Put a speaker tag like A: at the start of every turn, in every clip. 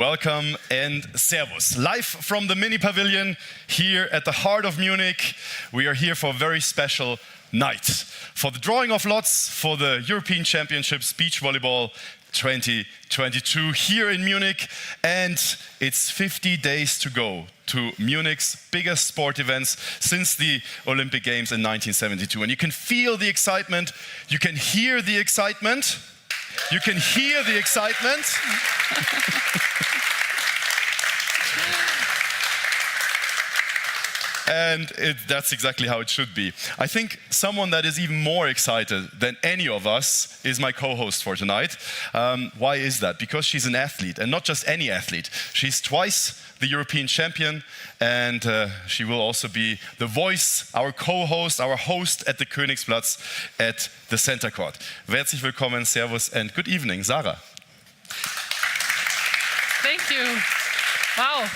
A: Welcome and servus. Live from the mini pavilion here at the heart of Munich. We are here for a very special night. For the drawing of lots for the European Championships Beach Volleyball 2022 here in Munich. And it's 50 days to go to Munich's biggest sport events since the Olympic Games in 1972. And you can feel the excitement. You can hear the excitement. You can hear the excitement. And that's exactly how it should be. I think someone that is even more excited than any of us is my co-host for tonight. Why is that? Because she's an athlete, and not just any athlete. She's twice the European champion, and she will also be the voice, our co-host, our host at the Königsplatz at the center court. Herzlich willkommen, servus, and good evening, Sarah.
B: Thank you. Wow.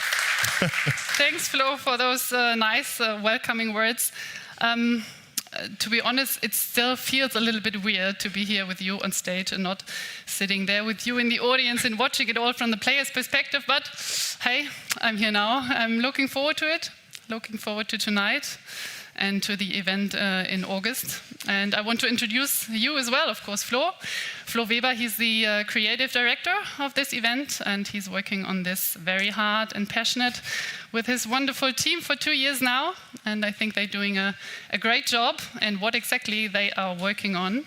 B: Thanks, Flo, for those nice welcoming words. To be honest, it still feels a little bit weird to be here with you on stage and not sitting there with you in the audience and watching it all from the player's perspective. But hey, I'm here now. I'm looking forward to it, looking forward to tonight and to the event in August. And I want to introduce you as well, of course, Flo. Flo Weber, he's the creative director of this event, and he's working on this very hard and passionate with his wonderful team for 2 years now. And I think they're doing a great job. And what exactly they are working on,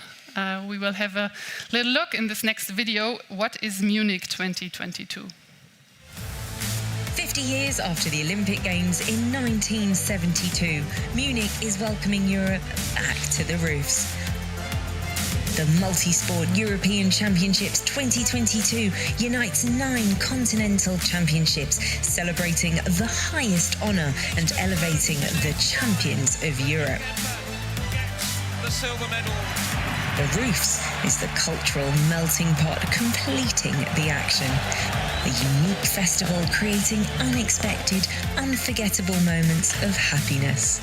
B: we will have a little look in this next video. What is Munich 2022?
C: 50 years after the Olympic Games in 1972, Munich is welcoming Europe back to the roofs. The multi-sport European Championships 2022 unites 9 continental championships, celebrating the highest honour and elevating the champions of Europe.
D: The silver medal.
C: The roofs is the cultural melting pot completing the action. A unique festival creating unexpected, unforgettable moments of happiness.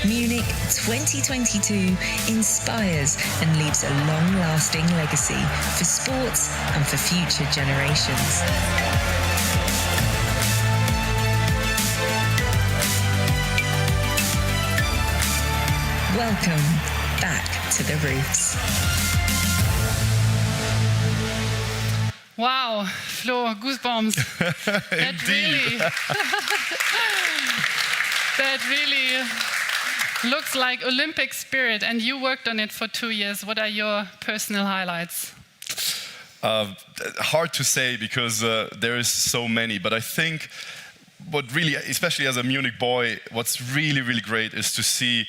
C: Munich 2022 inspires and leaves a long-lasting legacy for sports and for future generations. Welcome back to the roofs.
B: Wow, Flo, goosebumps. That really looks like Olympic spirit, and you worked on it for 2 years. What are your personal highlights?
A: Hard to say because there is so many, but I think what really, especially as a Munich boy, what's really, really great is to see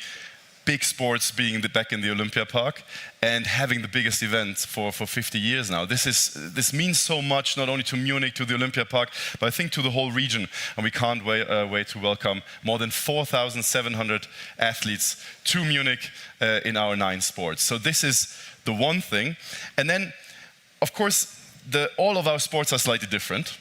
A: big sports being back in the Olympia Park and having the biggest event for 50 years now. This means so much, not only to Munich, to the Olympia Park, but I think to the whole region. And we can't wait to welcome more than 4,700 athletes to Munich in our 9 sports. So this is the one thing. And then, of course, all of our sports are slightly different.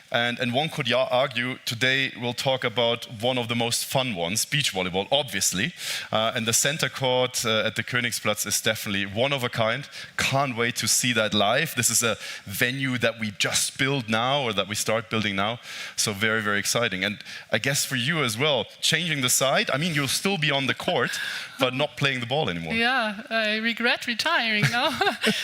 A: And one could argue today we'll talk about one of the most fun ones, beach volleyball, obviously. And the center court at the Königsplatz is definitely one of a kind. Can't wait to see that live. This is a venue that we just build now, or that we start building now. So very, very exciting. And I guess for you as well, changing the side. I mean, you'll still be on the court, but not playing the ball anymore.
B: Yeah, I regret retiring now.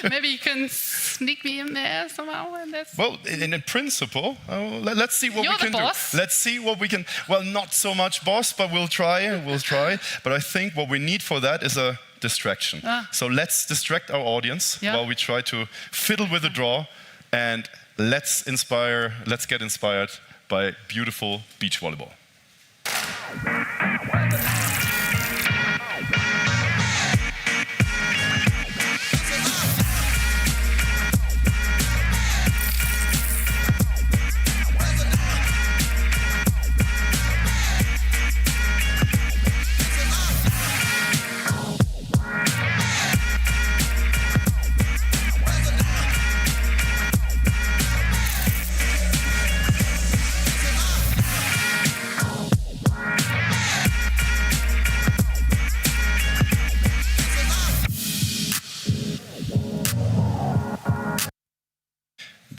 B: Maybe you can sneak me in there somehow. And
A: well, in principle. Let's see what
B: You're
A: we can
B: the boss.
A: do. Let's see what we can. Well, not so much boss, but we'll try. We'll try. But I think what we need for that is a distraction. So let's distract our audience while we try to fiddle with the draw, and let's get inspired by beautiful beach volleyball.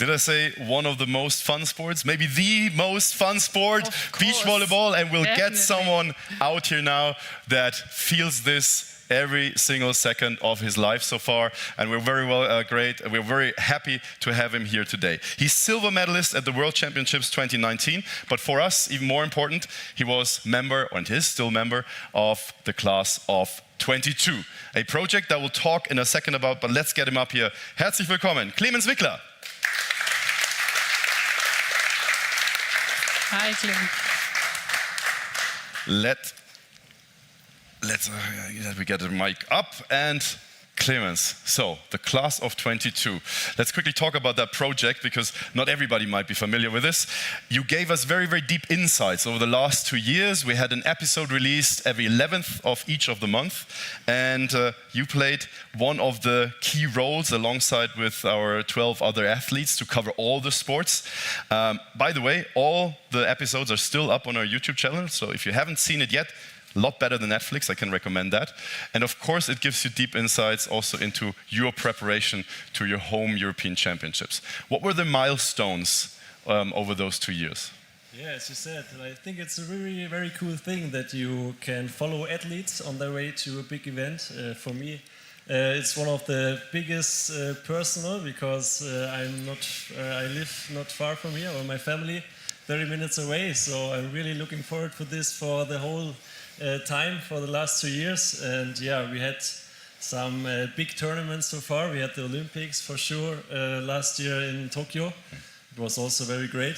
A: Did I say one of the most fun sports? Maybe the most fun sport, beach volleyball, and we'll get someone out here now that feels this every single second of his life so far, and we're we're very happy to have him here today. He's silver medalist at the World Championships 2019, but for us, even more important, he was member, and is still member, of the class of 22, a project that we'll talk in a second about, but let's get him up here. Herzlich willkommen, Clemens Wickler.
B: Hi, Clemens.
A: Let's we get the mic up, and Clemens, so the class of 22. Let's quickly talk about that project, because not everybody might be familiar with this. You gave us very, very deep insights over the last 2 years. We had an episode released every 11th of each of the month, and you played one of the key roles alongside with our 12 other athletes to cover all the sports. By the way, all the episodes are still up on our YouTube channel, so if you haven't seen it yet, a lot better than Netflix, I can recommend that. And of course, it gives you deep insights also into your preparation to your home European Championships. What were the milestones over those 2 years?
E: Yeah, as you said, I think it's a very, very cool thing that you can follow athletes on their way to a big event. For me, it's one of the biggest personal, because I live not far from here, or my family, 30 minutes away. So I'm really looking forward for this for the whole time for the last 2 years. And yeah, we had some big tournaments so far. We had the Olympics for sure last year in Tokyo. It was also very great.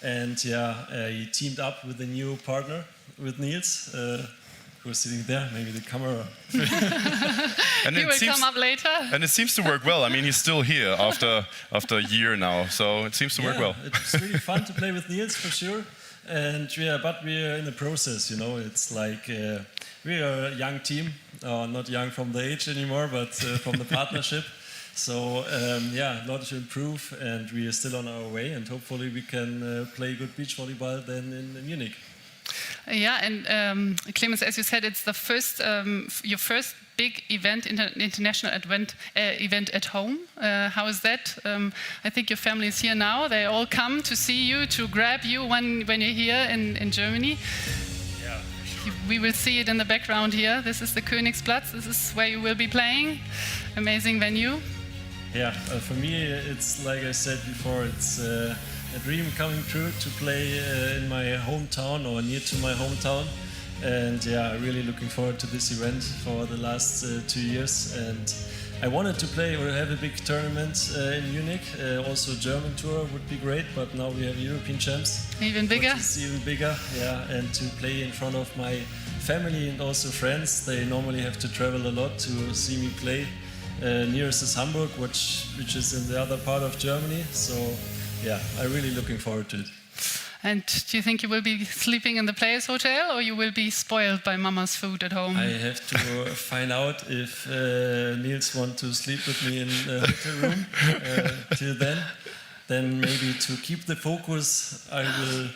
E: And yeah, he teamed up with a new partner, with Niels, who's sitting there, maybe the camera.
A: And
B: he will come up later.
A: And it seems to work well. I mean, he's still here after a year now, so it seems to work well.
E: It's really fun to play with Niels for sure. And yeah, but we're in the process, you know. It's like we are a young team, not young from the age anymore, but from the partnership. So yeah, a lot to improve, and we are still on our way, and hopefully we can play good beach volleyball then in Munich.
B: Yeah, and Clemens, as you said, it's the first, your first big event, international event at home. How is that? I think your family is here now. They all come to see you, to grab you when you're here in Germany.
E: Yeah, sure.
B: We will see it in the background here. This is the Königsplatz. This is where you will be playing. Amazing venue.
E: Yeah, for me, it's like I said before, it's a dream coming true to play in my hometown, or near to my hometown. And yeah, really looking forward to this event for the last 2 years. And I wanted to play or have a big tournament in Munich. Also, German tour would be great, but now we have European champs.
B: Even bigger.
E: Which is even bigger, yeah. And to play in front of my family and also friends. They normally have to travel a lot to see me play. Nearest is Hamburg, which is in the other part of Germany. So yeah, I'm really looking forward to it.
B: And do you think you will be sleeping in the players' hotel, or you will be spoiled by mama's food at home?
E: I have to find out if Niels wants to sleep with me in the hotel room. Till then maybe to keep the focus, I will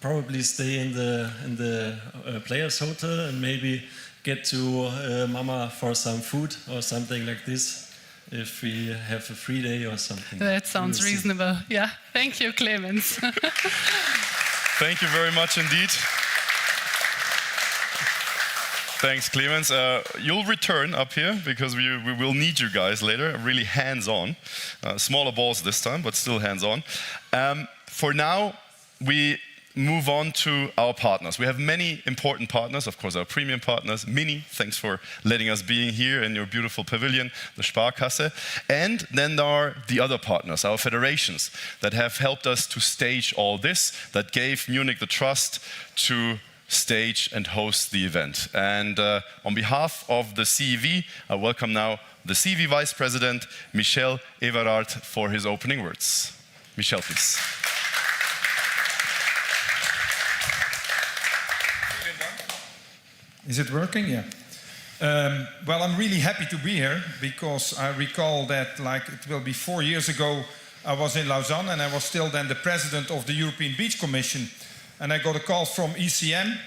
E: probably stay in the players' hotel, and maybe get to mama for some food or something like this, if we have a free day or something.
B: That sounds reasonable. Yeah. Thank you, Clemens.
A: Thank you very much indeed. Thanks, Clemens. You'll return up here, because we will need you guys later. Really hands-on. Smaller balls this time, but still hands-on. For now, we move on to our partners. We have many important partners, of course, our premium partners. Mini, thanks for letting us be here in your beautiful pavilion, the Sparkasse. And then there are the other partners, our federations, that have helped us to stage all this, that gave Munich the trust to stage and host the event. And on behalf of the CEV, I welcome now the CEV Vice President, Michel Everard, for his opening words. Michel, please.
F: Is it working? Yeah. Well, I'm really happy to be here, because I recall that, like, it will be 4 years ago, I was in Lausanne, and I was still then the president of the European Beach Commission. And I got a call from ECM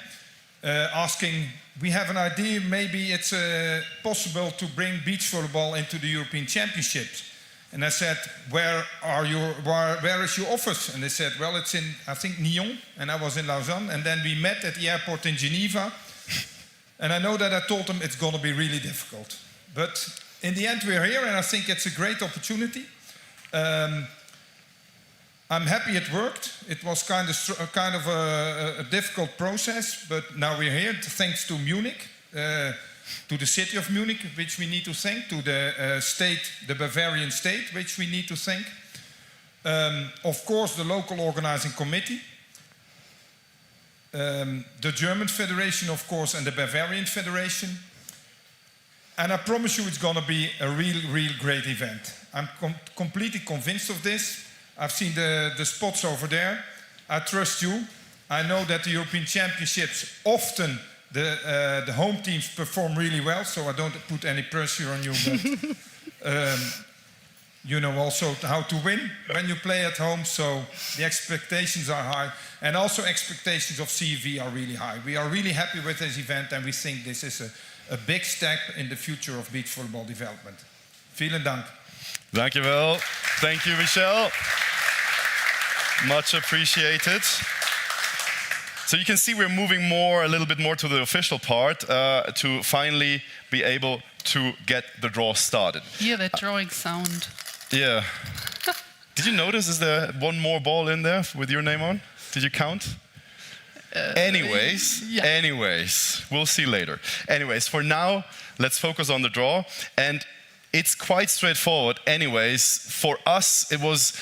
F: asking, we have an idea, maybe it's possible to bring beach volleyball into the European Championships. And I said, where is your office? And they said, well, it's in, I think, Nyon. And I was in Lausanne. And then we met at the airport in Geneva. And I know that I told them it's going to be really difficult. But in the end, we're here, and I think it's a great opportunity. I'm happy it worked. It was kind of a difficult process, but now we're here, thanks to Munich, to the city of Munich, which we need to thank, to the state, the Bavarian state, which we need to thank. Of course, the local organizing committee, the German Federation, of course, and the Bavarian Federation. And I promise you it's going to be a real great event. I'm completely convinced of this. I've seen the spots over there. I trust you. I know that the European Championships, often the home teams perform really well, so I don't put any pressure on you, but you know also how to win when you play at home, so the expectations are high. And also expectations of CEV are really high. We are really happy with this event, and we think this is a big step in the future of beach volleyball development. Vielen Dank.
A: Dankjewel. Thank you, Michel. Much appreciated. So you can see we're moving a little bit more to the official part to finally be able to get the draw started.
B: Hear that drawing sound.
A: Yeah. Did you notice, is there one more ball in there with your name on? Did you count? Anyways, we'll see later. Anyways, for now, let's focus on the draw. And it's quite straightforward. Anyways, for us, it was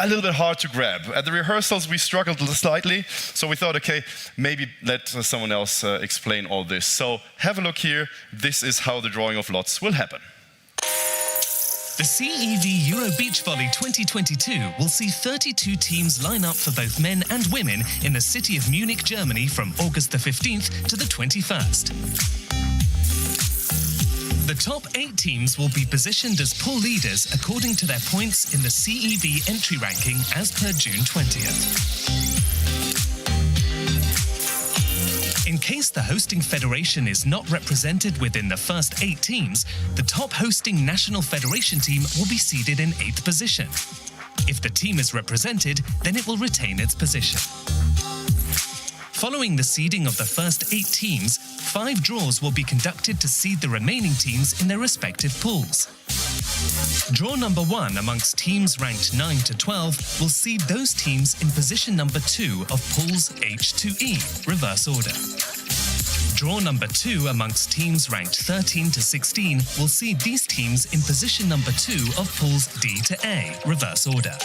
A: a little bit hard to grab. At the rehearsals, we struggled slightly, so we thought, okay, maybe let someone else explain all this. So have a look here. This is how the drawing of lots will happen.
G: The CEV EuroBeachVolley 2022 will see 32 teams line up for both men and women in the city of Munich, Germany from August the 15th to the 21st. The top 8 teams will be positioned as pool leaders according to their points in the CEV entry ranking as per June 20th. In case the hosting federation is not represented within the first 8 teams, the top hosting national federation team will be seeded in 8th position. If the team is represented, then it will retain its position. Following the seeding of the first 8 teams, 5 draws will be conducted to seed the remaining teams in their respective pools. Draw number 1 amongst teams ranked 9 to 12 will seed those teams in position number 2 of pools H to E, reverse order. Draw number 2 amongst teams ranked 13 to 16 will seed these teams in position number 2 of pools D to A, reverse order.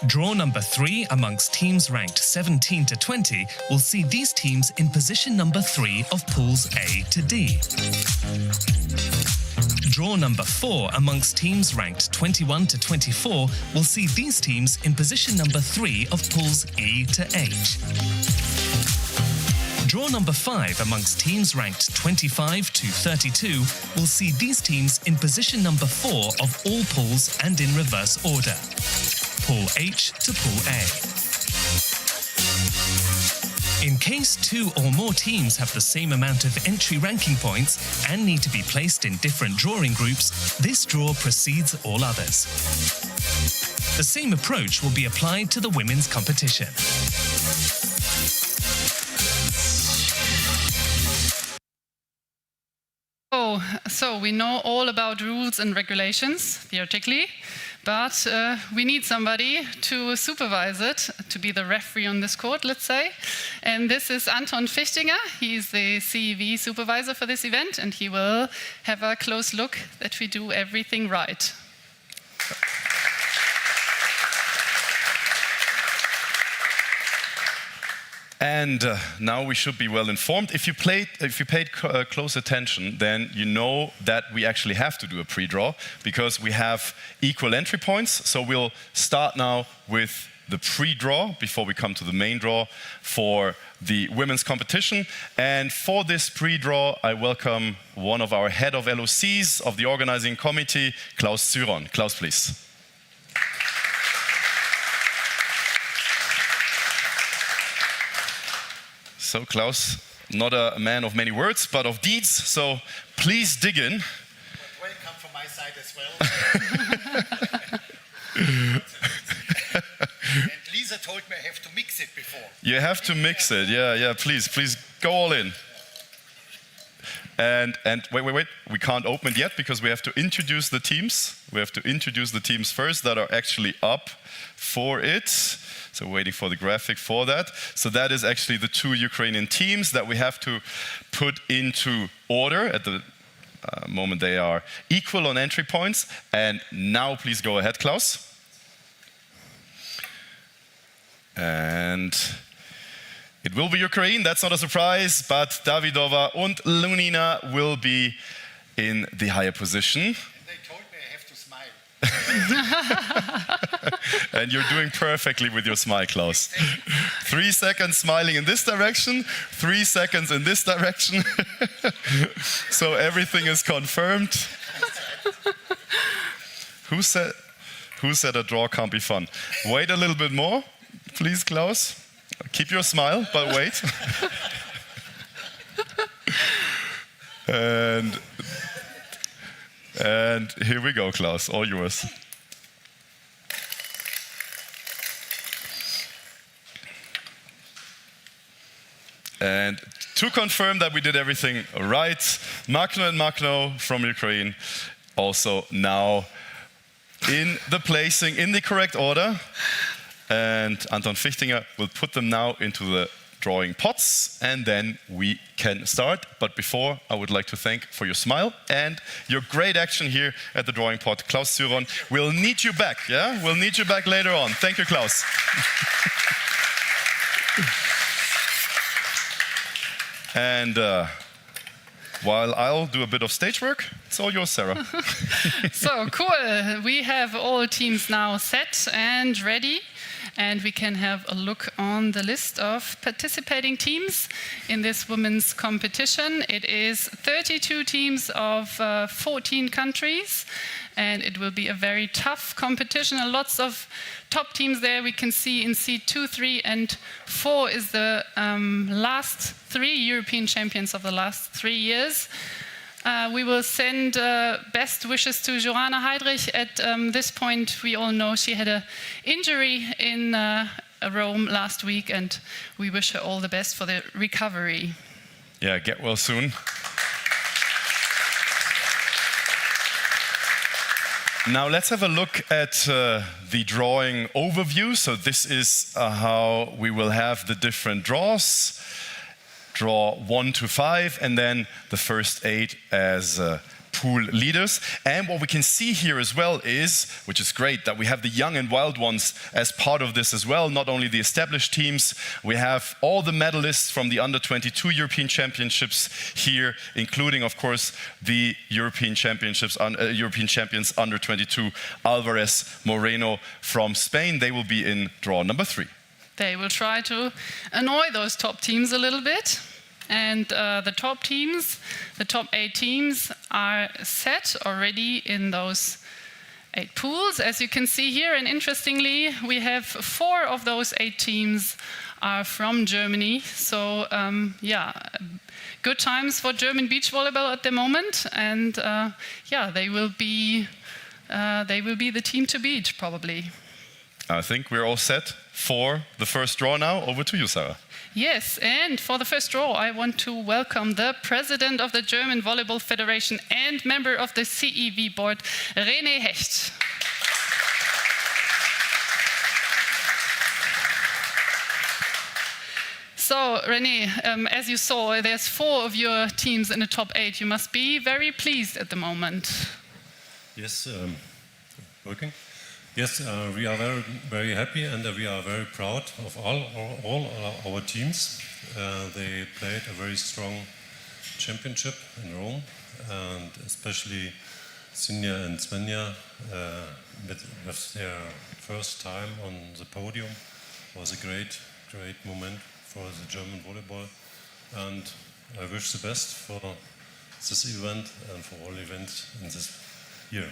G: Draw number 3 amongst teams ranked 17 to 20 will see these teams in position number 3 of pools A to D. Draw number 4 amongst teams ranked 21 to 24 will see these teams in position number 3 of pools E to H. Draw number 5 amongst teams ranked 25 to 32 will see these teams in position number 4 of all pools and in reverse order. Pool H to Pool A. In case 2 or more teams have the same amount of entry ranking points and need to be placed in different drawing groups, this draw precedes all others. The same approach will be applied to the women's competition.
B: So we know all about rules and regulations, theoretically, but we need somebody to supervise it, to be the referee on this court, let's say. And this is Anton Fichtinger. He's the CEV supervisor for this event, and he will have a close look that we do everything right.
A: And now we should be well informed. If you paid close attention, then you know that we actually have to do a pre-draw because we have equal entry points. So we'll start now with the pre-draw before we come to the main draw for the women's competition. And for this pre-draw, I welcome one of our head of LOCs of the organizing committee, Klaus Syron. Klaus, please. So Klaus, not a man of many words, but of deeds, so please dig in.
H: Welcome from my side as well. And Lisa told me I have to mix it before.
A: You have to mix it. Yeah. Please go all in. And wait. We can't open it yet because we have to introduce the teams. We have to introduce the teams first that are actually up for it. So waiting for the graphic for that. So that is actually the 2 Ukrainian teams that we have to put into order at the moment. They are equal on entry points. And now please go ahead, Klaus. And it will be Ukraine, that's not a surprise, but Davidova and Lunina will be in the higher position.
H: And they told me I have to smile.
A: And you're doing perfectly with your smile, Klaus. 3 seconds smiling in this direction, 3 seconds in this direction. So everything is confirmed. Who said a draw can't be fun? Wait a little bit more, please, Klaus. Keep your smile, but wait. And here we go, Klaus, all yours. And to confirm that we did everything right, Magno and Magno from Ukraine also now in the placing, in the correct order. And Anton Fichtinger will put them now into the drawing pots, and then we can start. But before, I would like to thank for your smile and your great action here at the drawing pot. Klaus Syron, we'll need you back, yeah? We'll need you back later on. Thank you, Klaus. And while I'll do a bit of stage work, it's all yours, Sarah.
B: So cool. We have all teams now set and ready. And we can have a look on the list of participating teams in this women's competition. It is 32 teams of 14 countries, and it will be a very tough competition. And lots of top teams there. We can see in seed 2, 3, and 4 is the last 3 European champions of the last 3 years. We will send best wishes to Joanna Heidrich. At this point, we all know she had an injury in Rome last week, and we wish her all the best for the recovery.
A: Yeah, get well soon. Now let's have a look at the drawing overview. So this is how we will have the different draws. Draw 1 to 5, and then the first 8 as pool leaders. And what we can see here as well is, which is great, that we have the young and wild ones as part of this as well, not only the established teams. We have all the medalists from the under-22 European Championships here, including, of course, the European champions under-22, Alvarez Moreno from Spain. They will be in draw number 3.
B: They will try to annoy those top teams a little bit. And the top teams, the top 8 teams, are set already in those 8 pools, as you can see here. And interestingly, we have 4 of those 8 teams are from Germany. So yeah, good times for German beach volleyball at the moment. And yeah, they will be the team to beat, probably.
A: I think we're all set for the first draw now. Over to you, Sarah.
B: Yes, and for the first draw, I want to welcome the president of the German Volleyball Federation and member of the CEV board, René Hecht. So, René, as you saw, there's 4 of your teams in the top 8. You must be very pleased at the moment.
I: Yes, working. Yes, we are very happy, and we are very proud of all our teams. They played a very strong championship in Rome, and especially Sinja and Svenja with their first time on the podium was a great moment for the German volleyball. And I wish the best for this event and for all events in this year.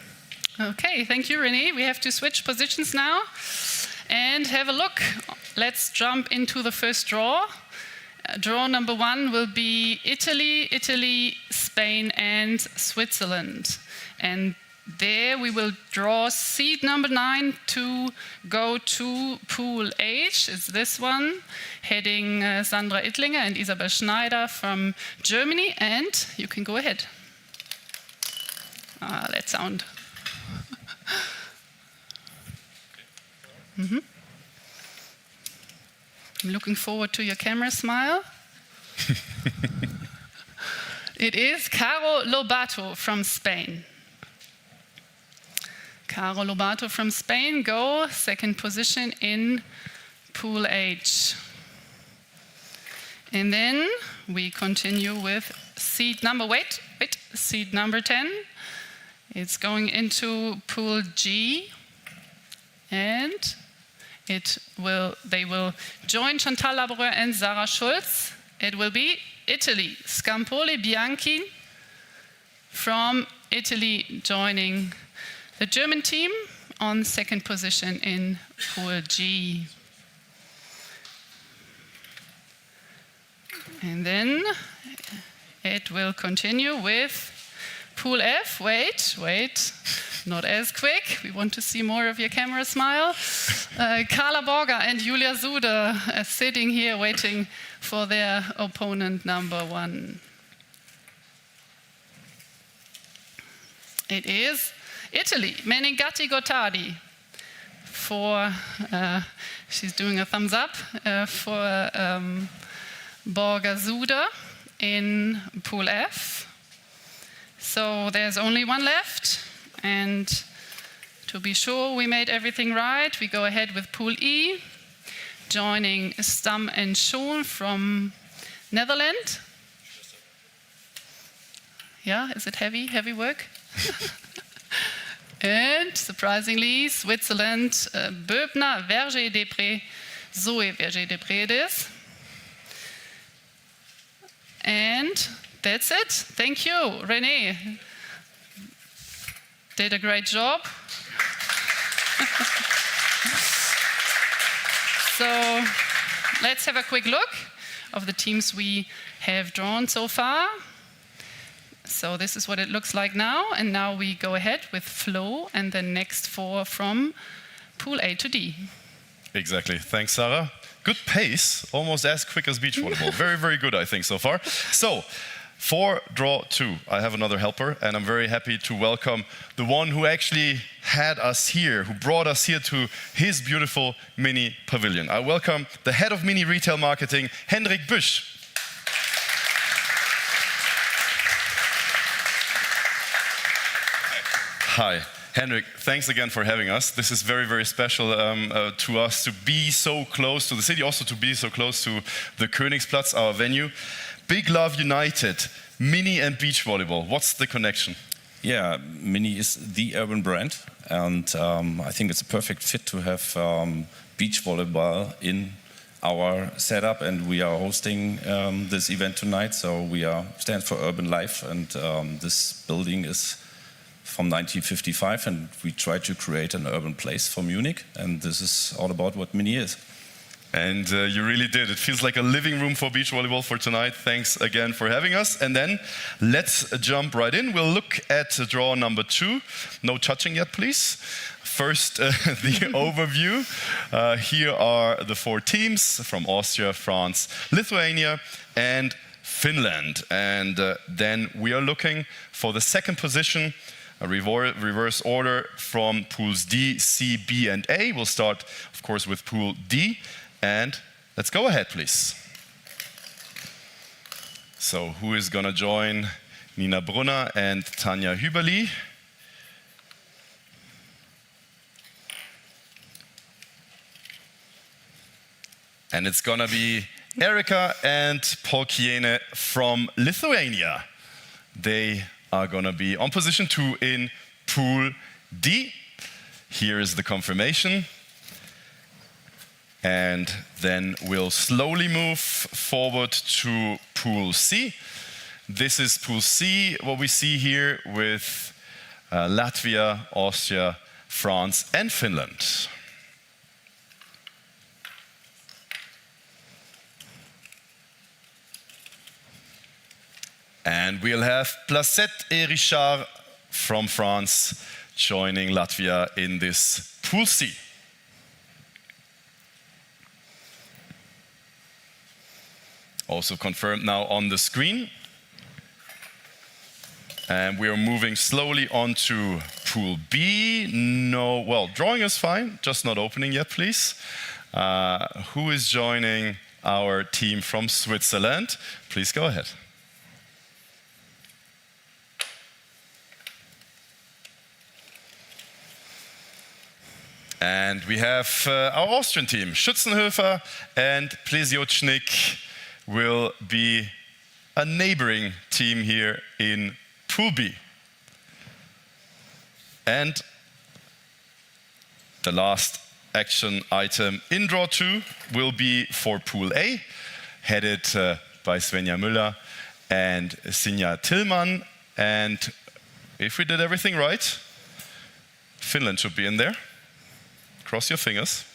B: Okay, thank you, René. We have to switch positions now and have a look. Let's jump into the first draw. Draw number 1 will be Italy, Spain, and Switzerland. And there we will draw seed number 9 to go to Pool H, is this one, heading Sandra Ittlinger and Isabel Schneider from Germany, and you can go ahead. That sound. I'm looking forward to your camera smile. It is Caro Lobato from Spain. Caro Lobato from Spain, go, second position in Pool H. And then we continue with seed number, seed number 10. It's going into Pool G, and they will join Chantal Laboureux and Sarah Schulz. It will be Italy, Scampoli Bianchi from Italy joining the German team on second position in Pool G. And then it will continue with Pool F. Wait, not as quick. We want to see more of your camera smile. Carla Borger and Julia Sude are sitting here waiting for their opponent number 1. It is Italy, Menegatti Gottardi, she's doing a thumbs up, for Borger Sude in Pool F. So there's only one left, and to be sure we made everything right, we go ahead with Pool E, joining Stam and Schoen from Netherlands. Yeah, is it heavy work? And surprisingly, Switzerland, Böbner, Verger-Depré, Zoe Verger-Depré it is. And that's it. Thank you, René. Did a great job. So let's have a quick look of the teams we have drawn so far. So this is what it looks like now, and now we go ahead with Flo and the next 4 from Pool A to D.
A: Exactly. Thanks, Sarah. Good pace, almost as quick as beach volleyball. Very, very good, I think, so far. So, for draw 2, I have another helper, and I'm very happy to welcome the one who actually had us here, who brought us here to his beautiful mini pavilion. I welcome the head of mini retail marketing, Hendrik Büsch. Hi, Hendrik, thanks again for having us. This is very, very special to us to be so close to the city, also to be so close to the Königsplatz, our venue. Big Love United, mini and beach volleyball. What's the connection?
J: Yeah, Mini is the urban brand, and I think it's a perfect fit to have beach volleyball in our setup, and we are hosting this event tonight. So we stand for urban life, and this building is from 1955, and we try to create an urban place for Munich, and this is all about what Mini is.
A: And you really did. It feels like a living room for beach volleyball for tonight. Thanks again for having us. And then let's jump right in. We'll look at draw number 2. No touching yet, please. First, the overview. Here are the 4 teams from Austria, France, Lithuania, and Finland. And then we are looking for the second position, a reverse order from pools D, C, B, and A. We'll start, of course, with pool D. And let's go ahead, please. So who is going to join Nina Brunner and Tanja Hüberli? And it's going to be Erika and Polkiene from Lithuania. They are going to be on position 2 in pool D. Here is the confirmation. And then we'll slowly move forward to pool C. This is pool C, what we see here with Latvia, Austria, France, and Finland. And we'll have Placette et Richard from France joining Latvia in this Pool C. Also confirmed now on the screen. And we are moving slowly on to Pool B. No, well, drawing is fine, just not opening yet, please. Who is joining our team from Switzerland? Please go ahead. And we have our Austrian team, Schützenhöfer and Plesiotschnik will be a neighboring team here in Pool B. And the last action item in draw 2 will be for Pool A, headed by Svenja Müller and Sinja Tillmann. And if we did everything right, Finland should be in there. Cross your fingers.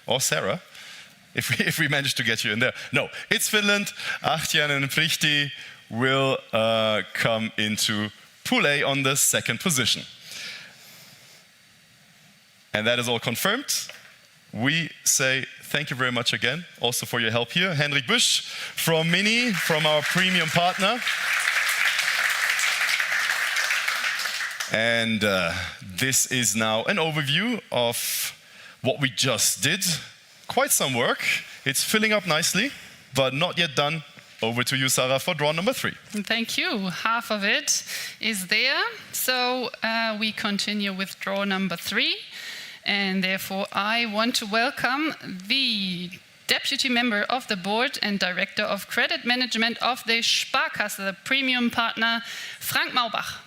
A: Or Sarah, if we manage to get you in there. No, it's Finland. Ahtian and Prihti will come into Pool A on the second position. And that is all confirmed. We say thank you very much again, also for your help here. Henrik Busch from Mini, from our premium partner. And this is now an overview of what we just did. Quite some work. It's filling up nicely, but not yet done. Over to you, Sarah, for draw number 3.
B: Thank you. Half of it is there. So we continue with draw number 3. And therefore, I want to welcome the Deputy Member of the Board and Director of Credit Management of the Sparkasse, the premium partner, Frank Maubach.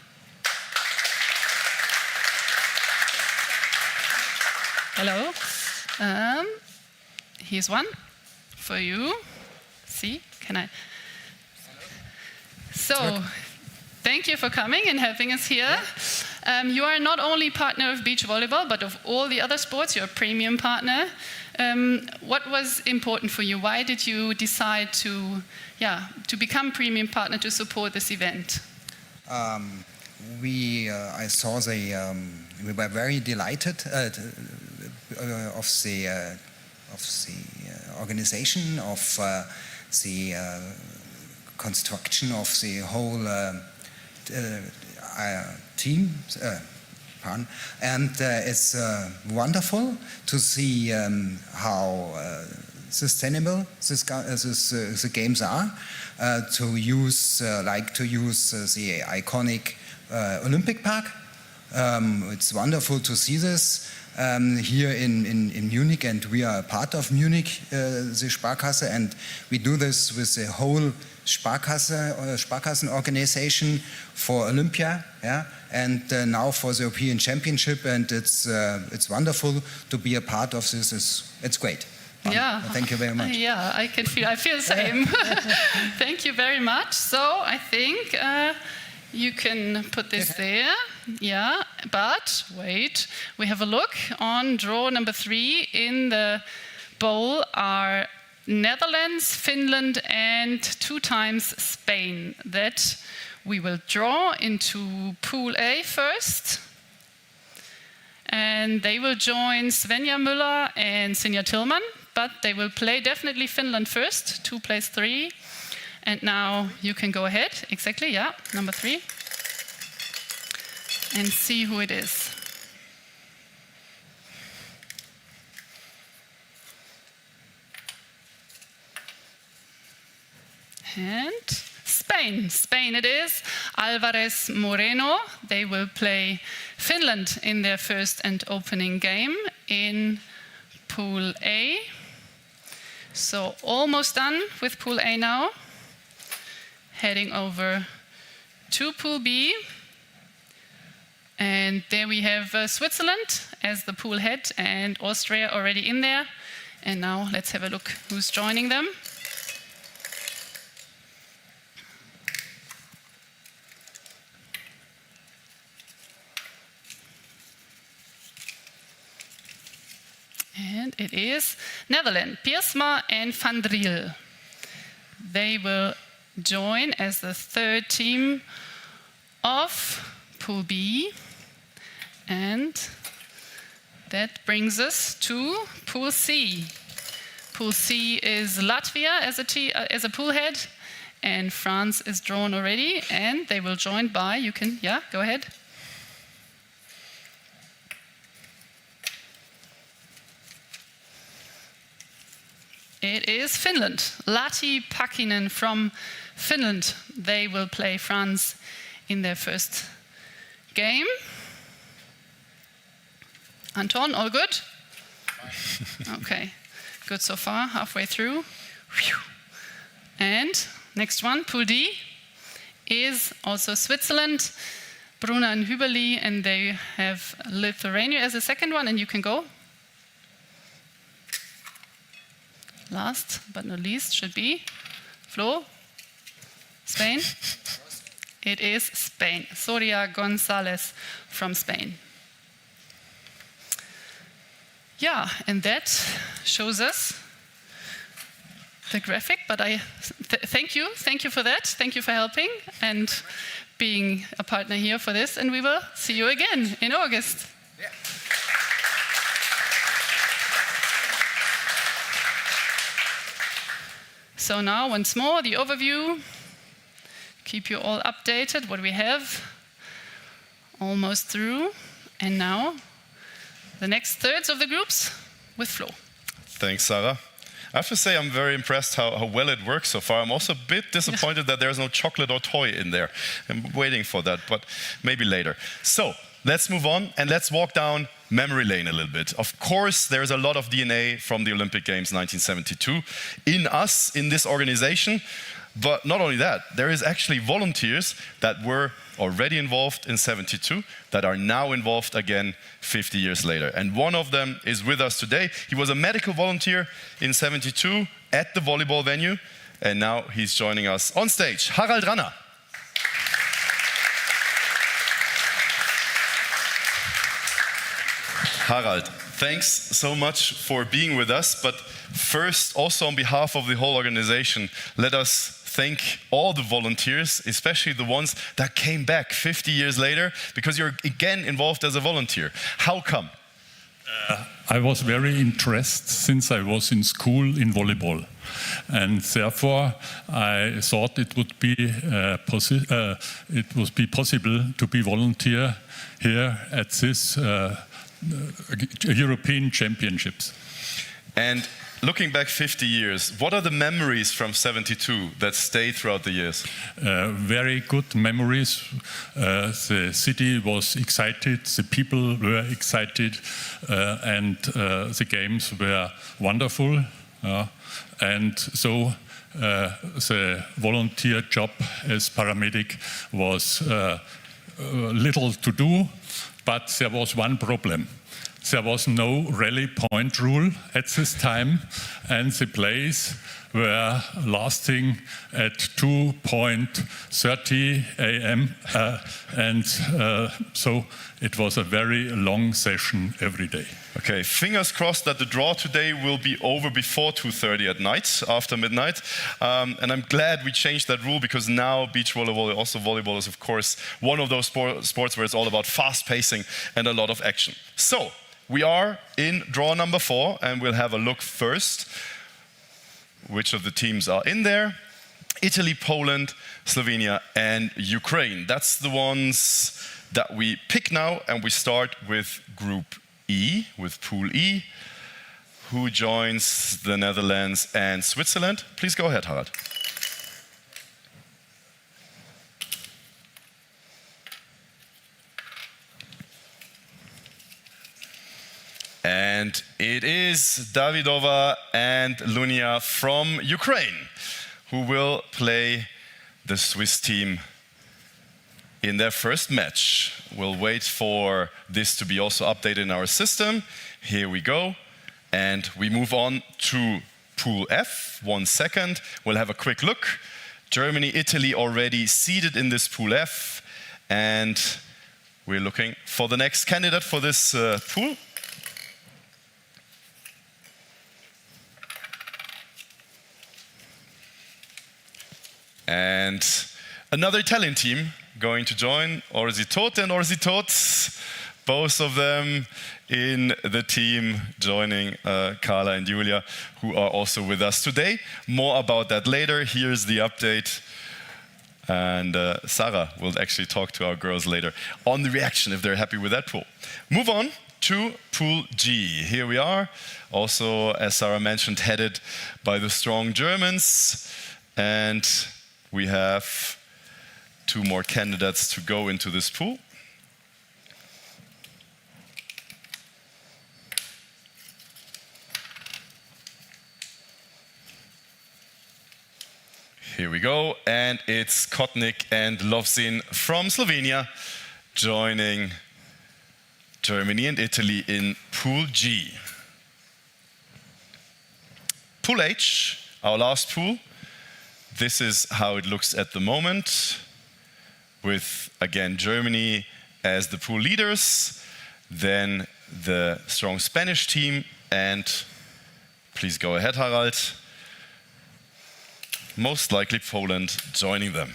B: Hello. Here's one for you. See, can I? So, thank you for coming and having us here. You are not only partner of beach volleyball, but of all the other sports. You're a premium partner. What was important for you? Why did you decide to become premium partner to support this event?
K: We were very delighted of the organization, of the construction of the whole team, and it's wonderful to see how sustainable the games are. To use the iconic Olympic Park. It's wonderful to see this here in Munich, and we are a part of Munich, the Sparkasse, and we do this with the whole Sparkassen organization for Olympia, and now for the European Championship, and it's wonderful to be a part of this. It's great.
B: Yeah.
K: Thank you very much.
B: Yeah, I feel the same. Thank you very much. So I think you can put this there. Yeah, but wait, we have a look on draw number 3. In the bowl are Netherlands, Finland, and 2 times Spain. That we will draw into Pool A first. And they will join Svenja Müller and Sinja Tillmann, but they will play definitely Finland first. 2 plays 3. And now you can go ahead. Exactly, yeah, number 3. And see who it is. And Spain. Spain it is. Alvarez Moreno. They will play Finland in their first and opening game in Pool A. So almost done with Pool A now. Heading over to Pool B. And there we have Switzerland as the pool head and Austria already in there. And now let's have a look who's joining them. And it is Netherlands, Piersma and Van Driel. They will join as the third team of Pool B. And that brings us to Pool C. Pool C is Latvia as a pool head, and France is drawn already, and they will join by, go ahead. It is Finland. Lati Pakinen from Finland. They will play France in their first game. Anton, all good? Okay, good so far, halfway through. And next one, Pool D, is also Switzerland, Bruna and Hüberli, and they have Lithuania as the second one, and you can go. Last but not least should be Flo, Spain. It is Spain, Soria Gonzalez from Spain. Yeah, and that shows us the graphic, but thank you for that. Thank you for helping and being a partner here for this, and we will see you again in August. Yeah. So now, once more, the overview. Keep you all updated, what we have. Almost through. And now, the next thirds of the groups with Flo.
A: Thanks, Sarah. I have to say I'm very impressed how well it works so far. I'm also a bit disappointed that there's no chocolate or toy in there. I'm waiting for that, but maybe later. So, let's move on and let's walk down memory lane a little bit. Of course, there's a lot of DNA from the Olympic Games 1972 in us, in this organization. But not only that, there is actually volunteers that were already involved in 72 that are now involved again 50 years later. And one of them is with us today. He was a medical volunteer in 72 at the volleyball venue, and now he's joining us on stage. Harald Ranner. Harald, thanks so much for being with us. But first, also on behalf of the whole organization, let us thank all the volunteers, especially the ones that came back 50 years later, because you're again involved as a volunteer. How come?
L: I was very interested since I was in school in volleyball, and therefore I thought it would be possible to be volunteer here at this European Championships.
A: And looking back 50 years, what are the memories from 72 that stay throughout the years?
L: Very good memories. The city was excited, the people were excited, and the games were wonderful. And so the volunteer job as paramedic was little to do, but there was one problem. There was no rally point rule at this time, and the plays were lasting at 2:30 a.m. So it was a very long session every day.
A: Okay, fingers crossed that the draw today will be over before 2:30 at night, after midnight. And I'm glad we changed that rule, because now beach volleyball, also volleyball, is of course one of those sports where it's all about fast pacing and a lot of action. So, we are in draw number 4, and we'll have a look first which of the teams are in there. Italy, Poland, Slovenia, and Ukraine. That's the ones that we pick now, and we start with Group E, with Pool E. Who joins the Netherlands and Switzerland? Please go ahead, Harald. And it is Davidova and Lunia from Ukraine who will play the Swiss team in their first match. We'll wait for this to be also updated in our system. Here we go. And we move on to Pool F. 1 second. We'll have a quick look. Germany, Italy already seeded in this Pool F. And we're looking for the next candidate for this pool. And another Italian team going to join, Orsitote and Orsitots, both of them in the team joining Carla and Julia, who are also with us today. More about that later. Here's the update. And Sarah will actually talk to our girls later on the reaction if they're happy with that pool. Move on to Pool G. Here we are, also, as Sarah mentioned, headed by the strong Germans. And we have 2 more candidates to go into this pool. Here we go, and it's Kotnik and Lovsin from Slovenia joining Germany and Italy in Pool G. Pool H, our last pool. This is how it looks at the moment, with, again, Germany as the pool leaders, then the strong Spanish team, and please go ahead, Harald, most likely Poland joining them.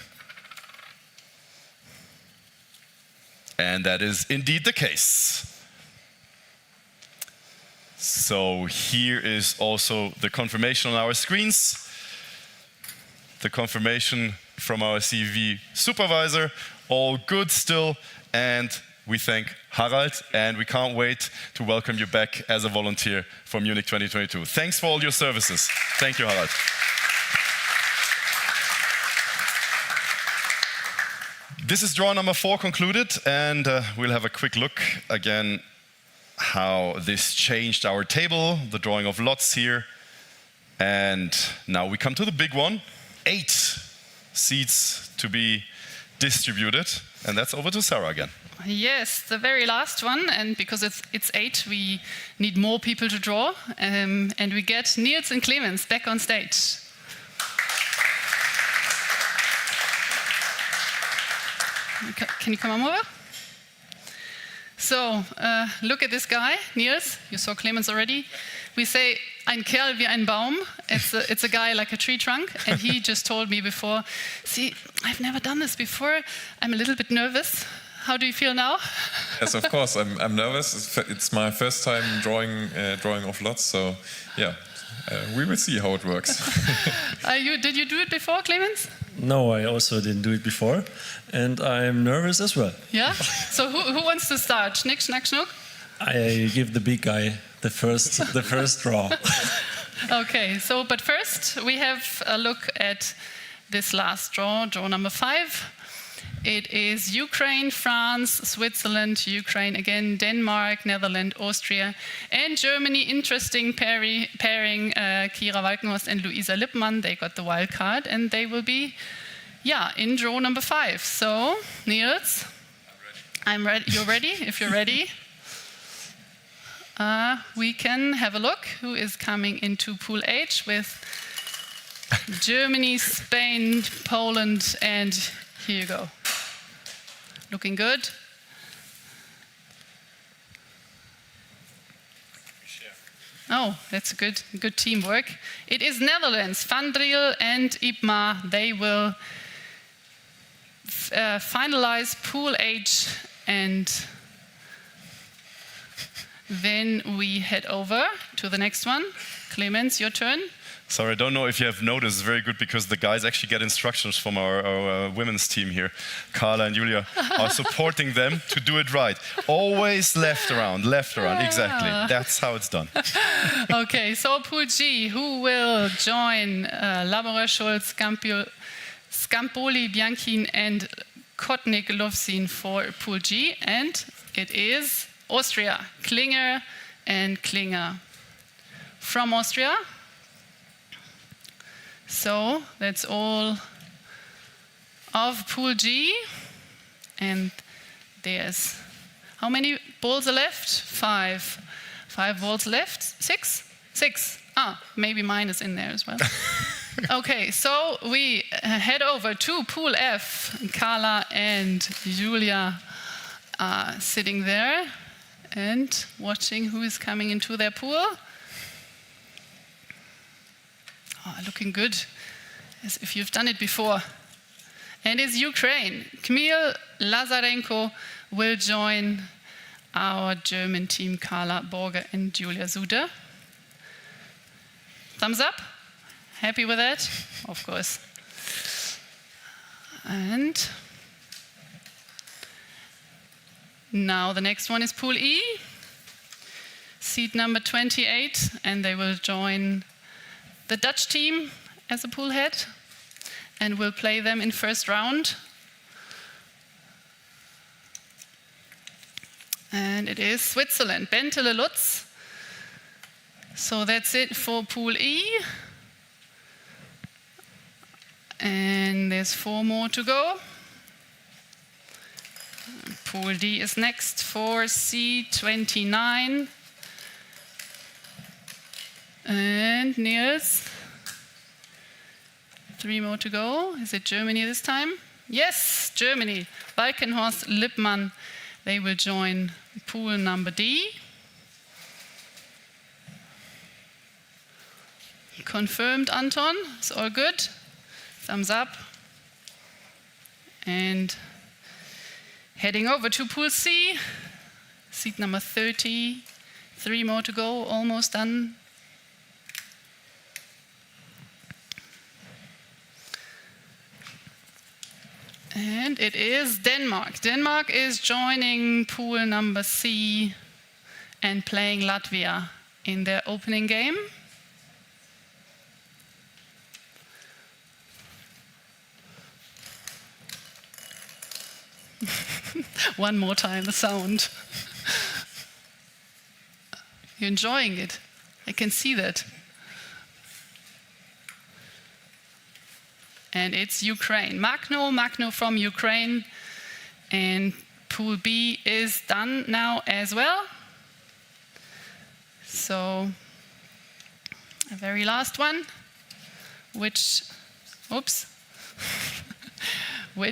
A: And that is indeed the case. So here is also the confirmation on our screens. The confirmation from our CEV supervisor. All good still. And we thank Harald, and we can't wait to welcome you back as a volunteer for Munich 2022. Thanks for all your services. Thank you, Harald. This is draw number 4 concluded, and we'll have a quick look again how this changed our table, the drawing of lots here. And now we come to the big one, 8 seats to be distributed, and that's over to Sarah again.
B: Yes, the very last one, and because it's 8, we need more people to draw, and we get Niels and Clemens back on stage. Can you come on over? So, look at this guy, Niels. You saw Clemens already. We say, ein Kerl wie ein Baum. It's a guy like a tree trunk. And he just told me before, see, I've never done this before. I'm a little bit nervous. How do you feel now?
M: Yes, of course. I'm nervous. It's my first time drawing of lots. So, yeah, we will see how it works.
B: Did you do it before, Clemens?
E: No, I also didn't do it before, and I'm nervous as well.
B: Yeah? So who wants to start? Schnick, schnack, schnuck?
E: I give the big guy the first draw.
B: Okay, so but first we have a look at this last draw number 5. It is Ukraine, France, Switzerland, Ukraine again, Denmark, Netherlands, Austria, and Germany. Interesting pairing, Kira Walkenhorst and Luisa Lippmann. They got the wild card, and they will be, in draw number 5. So, Niels, I'm ready. You're ready? If you're ready, we can have a look who is coming into Pool H with Germany, Spain, Poland, and here you go. Looking good. Oh, that's good teamwork. It is Netherlands. Van Driel and Ipma. They will finalize Pool H, and then we head over to the next one. Clemens, your turn.
A: Sorry, I don't know if you have noticed, it's very good because the guys actually get instructions from our women's team here. Carla and Julia are supporting them to do it right. Always left around, exactly. That's how it's done.
B: Okay, so Pool G, who will join Laborer, Schulz, Scampoli, Bianchin, and Kotnik Lovsin for Pool G? And it is Austria, Klinger and Klinger. From Austria. So that's all of Pool G, and there's how many balls are left? 5 balls left. 6. Maybe mine is in there as well. Okay, so we head over to Pool F. Carla and Julia are sitting there and watching who is coming into their pool. Looking good, as if you've done it before. And it's Ukraine. Kamil Lazarenko will join our German team, Carla Borger and Julia Suter. Thumbs up? Happy with that? Of course. And now the next one is Pool E, seed number 28, and they will join the Dutch team as a pool head and will play them in first round. And it is Switzerland, Bentele Lutz. So that's it for Pool E. And there's 4 more to go. Pool D is next for C29. And Niels, 3 more to go. Is it Germany this time? Yes, Germany. Balkenhorst, Lippmann. They will join pool number D. Confirmed, Anton. It's all good. Thumbs up. And heading over to Pool C, seat number 30. 3 more to go, almost done. And it is Denmark. Denmark is joining pool number C and playing Latvia in their opening game. One more time, the sound. You're enjoying it. I can see that. And it's Ukraine. Magno from Ukraine. And Pool B is done now as well. So, a very last one, which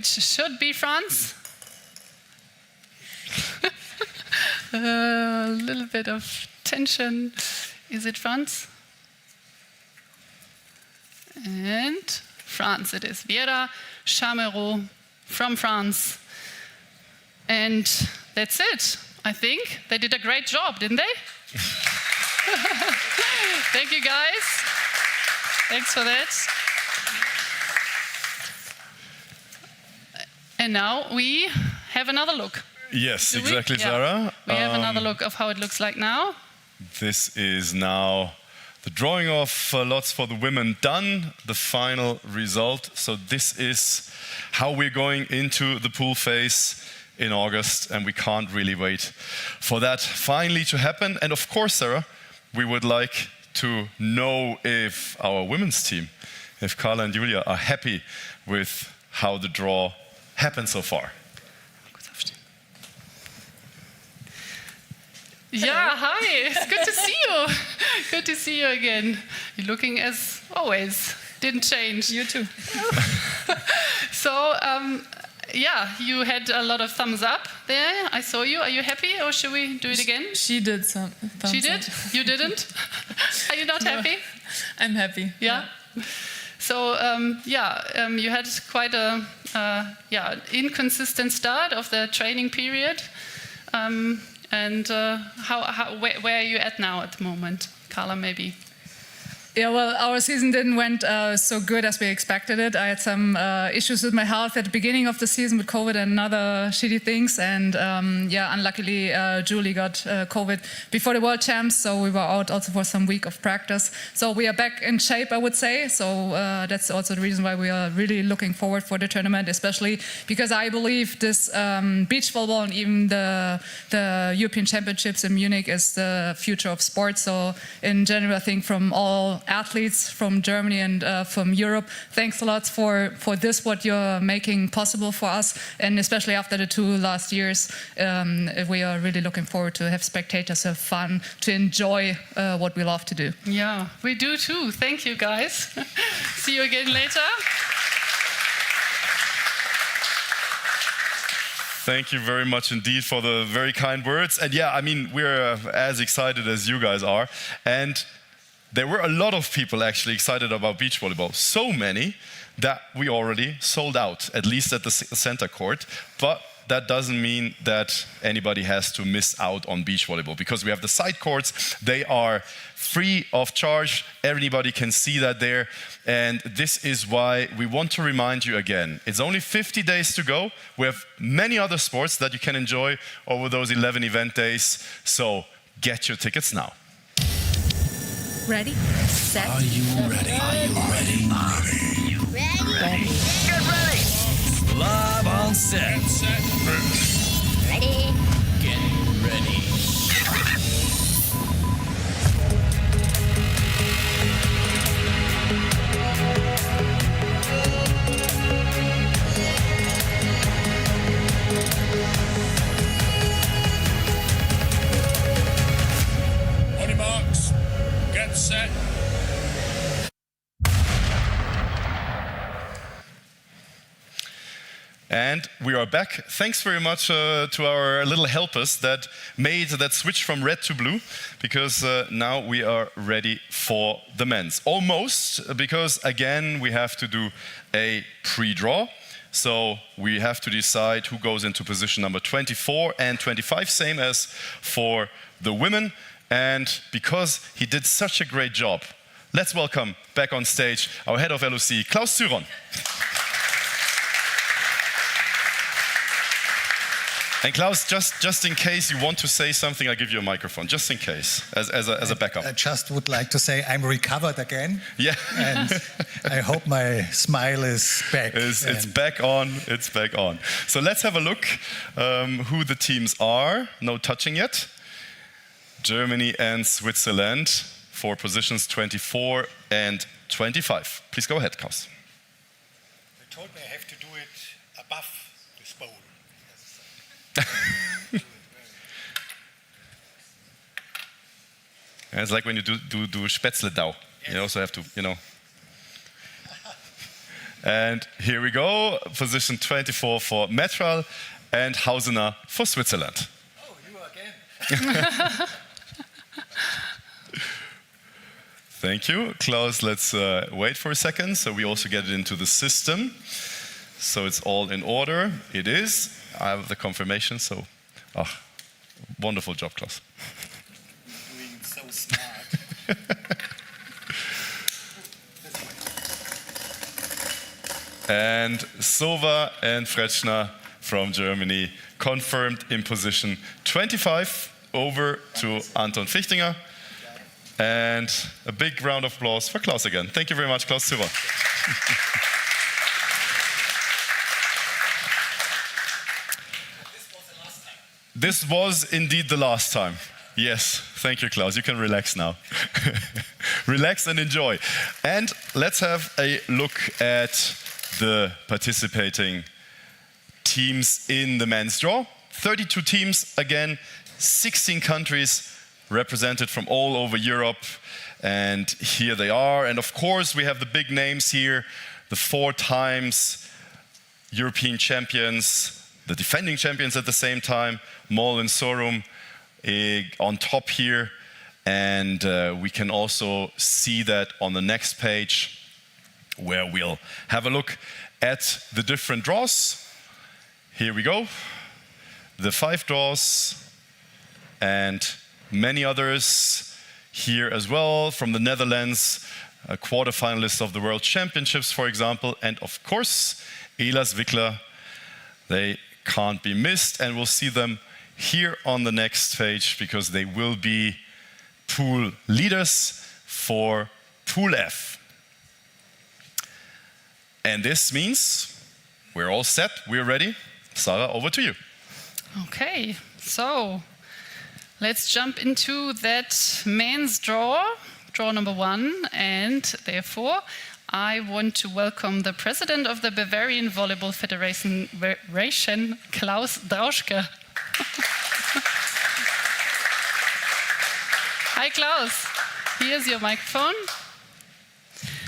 B: should be France. A little bit of tension. Is it France? And France it is. Vera Chamero from France. And that's it, I think. They did a great job, didn't they? Thank you, guys. Thanks for that. And now we have another look.
A: Yes, exactly,
B: Yeah.
A: Sarah.
B: We have another look of how it looks like now.
A: This is now the drawing of lots for the women done, the final result. So this is how we're going into the pool phase in August, and we can't really wait for that finally to happen. And of course, Sarah, we would like to know if our women's team, if Carla and Julia are happy with how the draw happened so far.
B: Yeah, hi, it's good to see you. Good to see you again. You're looking as always, didn't change. You too. So, yeah, you had a lot of thumbs up there. I saw you. Are you happy or should we do it again?
N: She did some thumbs
B: She did?
N: up.
B: You didn't? Are you not happy?
N: I'm happy.
B: Yeah? So, you had quite a inconsistent start of the training period. And where are you at now at the moment? Carla, maybe?
N: Yeah, well, our season didn't went so good as we expected it. I had some issues with my health at the beginning of the season with COVID and other shitty things. And unluckily, Julie got COVID before the World Champs, so we were out also for some week of practice. So we are back in shape, I would say. So that's also the reason why we are really looking forward for the tournament, especially because I believe this beach volleyball and even the European Championships in Munich is the future of sports. So in general, I think from all athletes from Germany and from Europe, thanks a lot for this, what you're making possible for us, and especially after the 2 last years, we are really looking forward to have spectators have fun, to enjoy what we love to do.
B: Yeah, we do too. Thank you, guys. See you again later.
A: Thank you very much indeed for the very kind words. And yeah, I mean, we're as excited as you guys are. And there were a lot of people actually excited about beach volleyball. So many that we already sold out, at least at the center court. But that doesn't mean that anybody has to miss out on beach volleyball, because we have the side courts. They are free of charge. Everybody can see that there. And this is why we want to remind you again. It's only 50 days to go. We have many other sports that you can enjoy over those 11 event days. So get your tickets now.
C: Ready? Set.
G: Are you ready? Are you ready?
C: Ready.
G: Get ready! Live on set.
C: Ready.
G: Get ready.
D: On your marks, get set.
A: And we are back. Thanks very much to our little helpers that made that switch from red to blue, because now we are ready for the men's. Almost, because again, we have to do a pre-draw. So we have to decide who goes into position number 24 and 25, same as for the women. And because he did such a great job, let's welcome back on stage our head of LOC, Klaus Zyron. And Klaus, just in case you want to say something, I'll give you a microphone, just in case, as a backup.
H: I just would like to say I'm recovered again.
A: Yeah.
H: And I hope my smile is back.
A: It's back on, it's back on. So let's have a look who the teams are. No touching yet. Germany and Switzerland for positions 24 and 25. Please go ahead, Klaus.
H: They told me I have to do it above this bowl.
A: It's like when you do Spätzle-Dau. Yes. You also have to, you know. And here we go. Position 24 for Metral and Hausener for Switzerland.
H: Oh, you again.
A: Thank you. Klaus, let's wait for a second so we also get it into the system. So it's all in order. It is. I have the confirmation, so wonderful job, Klaus.
H: You're doing so smart.
A: And Sova and Fretschner from Germany confirmed in position 25. Over to Anton Fichtinger. And a big round of applause for Klaus again. Thank you very much, Klaus Zyron. This was indeed the last time. Yes, thank you, Klaus. You can relax now. Relax and enjoy. And let's have a look at the participating teams in the men's draw. 32 teams, again, 16 countries represented from all over Europe. And here they are. And of course, we have the big names here, the 4 times European champions, the defending champions at the same time, Moll and Sorum on top here. And we can also see that on the next page, where we'll have a look at the different draws. Here we go. The 5 draws and many others here as well from the Netherlands, a quarterfinalist of the World Championships, for example. And of course, Elas Wickler, they can't be missed, and we'll see them here on the next page because they will be pool leaders for Pool F. And this means we're all set, we're ready. Sarah, over to you.
B: Okay, so let's jump into that men's draw number 1, and therefore I want to welcome the president of the Bavarian Volleyball Federation, Klaus Drauschke. Hi, Klaus. Here's your microphone.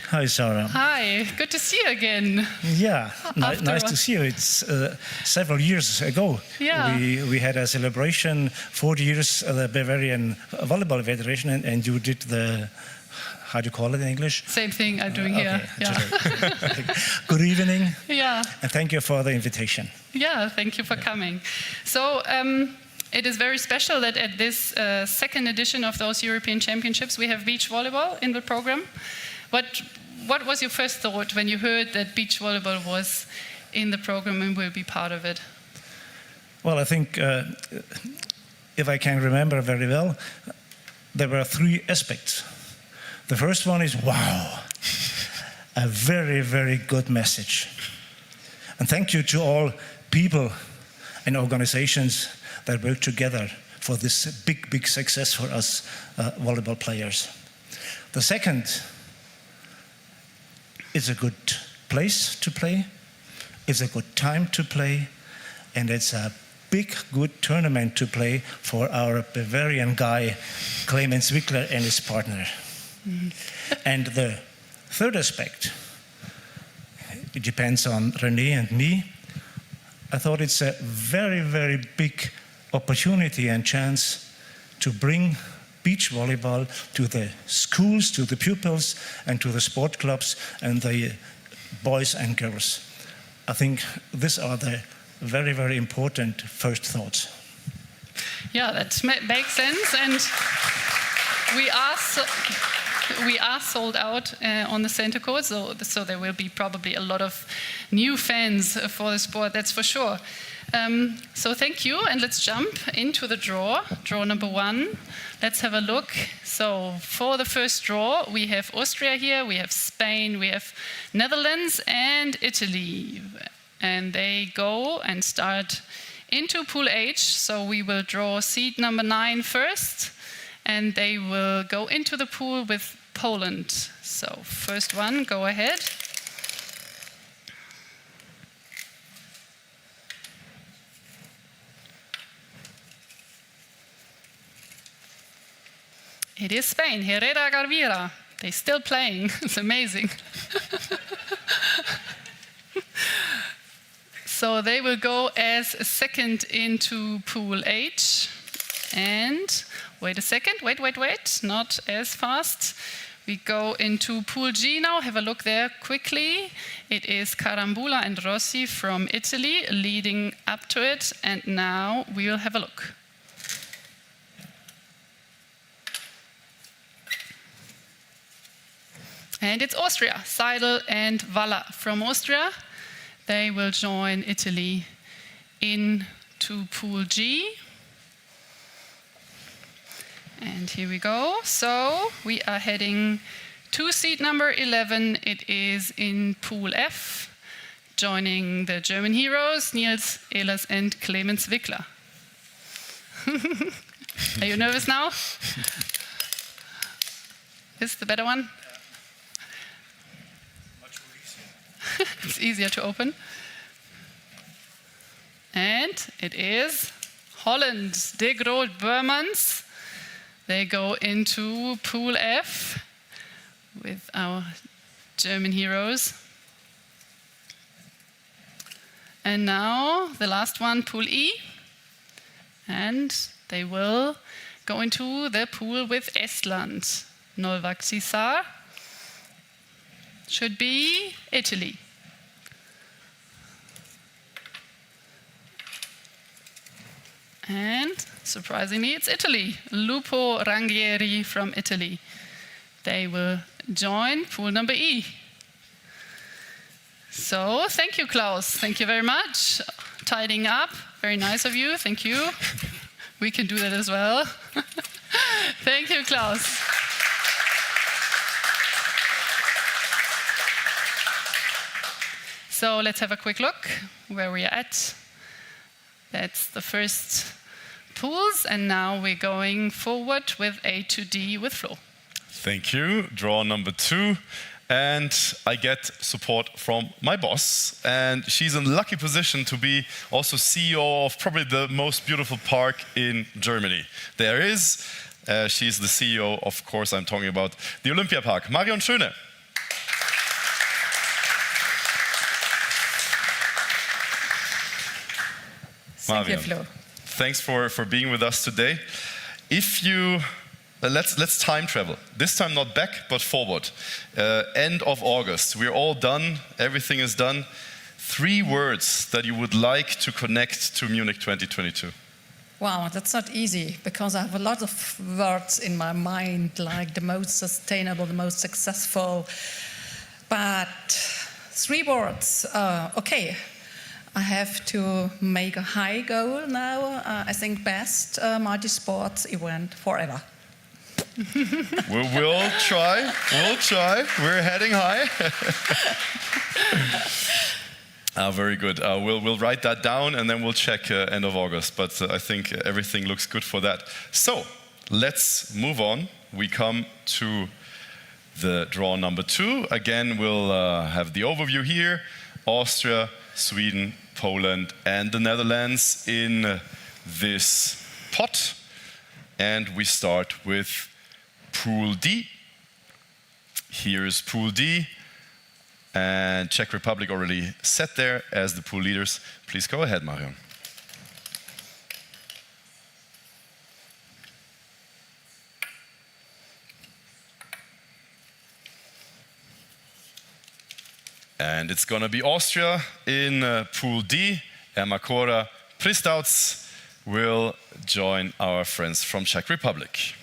O: Hi, Sarah.
B: Hi, good to see you again.
O: Yeah, nice to see you. It's several years ago.
B: Yeah.
O: We had a celebration, 40 years of the Bavarian Volleyball Federation, and you did the how do you call it in English?
B: Same thing I'm doing here. Yeah.
O: Good evening.
B: Yeah.
O: And thank you for the invitation.
B: Yeah, thank you for coming. So it is very special that at this second edition of those European Championships, we have beach volleyball in the program. What was your first thought when you heard that beach volleyball was in the program and will be part of it?
O: Well, I think, if I can remember very well, there were three aspects. The first one is, wow, a very, very good message. And thank you to all people and organizations that work together for this big, big success for us volleyball players. The second, it's a good place to play, it's a good time to play, and it's a big, good tournament to play for our Bavarian guy, Clemens Wickler, and his partner. And the third aspect, it depends on René and me. I thought it's a very, very big opportunity and chance to bring beach volleyball to the schools, to the pupils, and to the sport clubs and the boys and girls. I think these are the very, very important first thoughts.
B: Yeah, that makes sense. And we are sold out on the center court, so there will be probably a lot of new fans for the sport, that's for sure. So thank you, and let's jump into the draw number 1. Let's have a look. So for the first draw, we have Austria here, we have Spain, we have Netherlands and Italy. And they go and start into Pool H, so we will draw seed number 9 first, and they will go into the pool with Poland. So first one, go ahead. It is Spain, Herrera Garvira. They're still playing, it's amazing. So they will go as second into Pool H. And wait a second, wait, not as fast. We go into Pool G now, have a look there quickly. It is Carambula and Rossi from Italy leading up to it. And now we will have a look. And it's Austria, Seidel and Valla from Austria. They will join Italy into Pool G. And here we go. So we are heading to seat number 11. It is in Pool F, joining the German heroes, Nils Ehlers and Clemens Wickler. Are you nervous now? Is the better one? It's easier to open. And it is Holland, De Groot Burmans. They go into Pool F with our German heroes. And now the last one, Pool E. And they will go into the pool with Estland. Novak Cisar should be Italy. And surprisingly, it's Italy. Lupo Rangieri from Italy. They will join pool number E. So thank you, Klaus. Thank you very much. Tidying up. Very nice of you. Thank you. We can do that as well. Thank you, Klaus. So let's have a quick look where we are at. That's the first pools, and now we're going forward with A to D with Flo.
A: Thank you. Draw number 2. And I get support from my boss. And she's in a lucky position to be also CEO of probably the most beautiful park in Germany. There is. She's the CEO, of course, I'm talking about the Olympiapark. Marion Schöne.
B: Thank you, Flo.
A: Thanks for being with us today. If you let's time travel. This time not back, but forward. End of August. We're all done. Everything is done. 3 words that you would like to connect to Munich 2022.
P: Wow, that's not easy because I have a lot of words in my mind, like the most sustainable, the most successful. But 3 words. Okay, I have to make a high goal now. I think best multi-sports event forever.
A: We'll try. We're heading high. Very good. We'll write that down and then we'll check end of August. But I think everything looks good for that. So let's move on. We come to the draw number 2. Again, we'll have the overview here. Austria, Sweden, Poland, and the Netherlands in this pot. And we start with Pool D. Here's Pool D. And Czech Republic already sat there as the pool leaders. Please go ahead, Marion. And it's going to be Austria in Pool D. Ermakora Pristouts will join our friends from Czech Republic.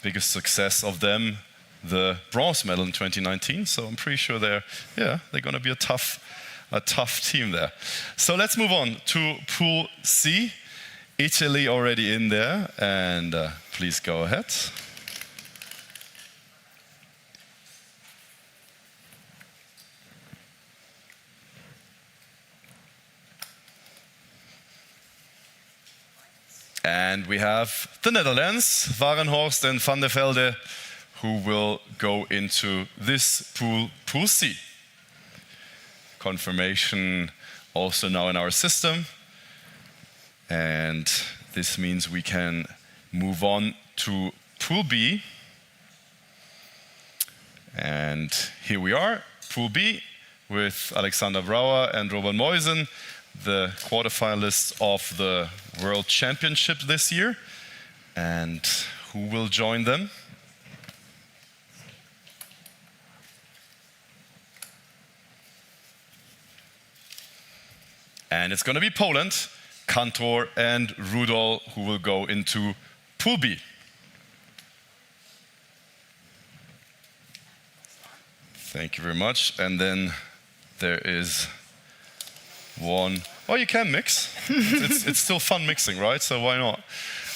A: Biggest success of them, the bronze medal in 2019. So I'm pretty sure they're going to be a tough team there. So let's move on to Pool C. Italy already in there, and please go ahead. And we have the Netherlands, Warenhorst and Van der Velde, who will go into this pool, Pool C. Confirmation also now in our system. And this means we can move on to Pool B. And here we are, Pool B, with Alexander Brauer and Robert Moisen, the quarterfinalists of the World Championship this year. And who will join them? And it's going to be Poland, Kantor and Rudol, who will go into Pool B. Thank you very much. And then there is one. Oh, you can mix. It's still fun mixing, right? So why not?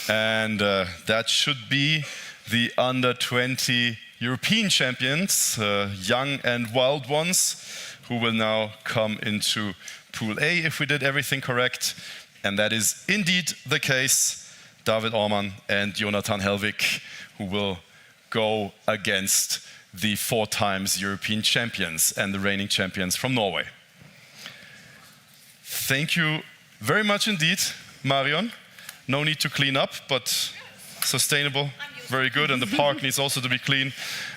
A: And that should be the under-20 European champions, young and wild ones, who will now come into Pool A if we did everything correct. And that is indeed the case. David Orman and Jonathan Helvig, who will go against the 4 times European champions and the reigning champions from Norway. Thank you very much indeed, Marion. No need to clean up, but sustainable, very good. And the park needs also to be clean.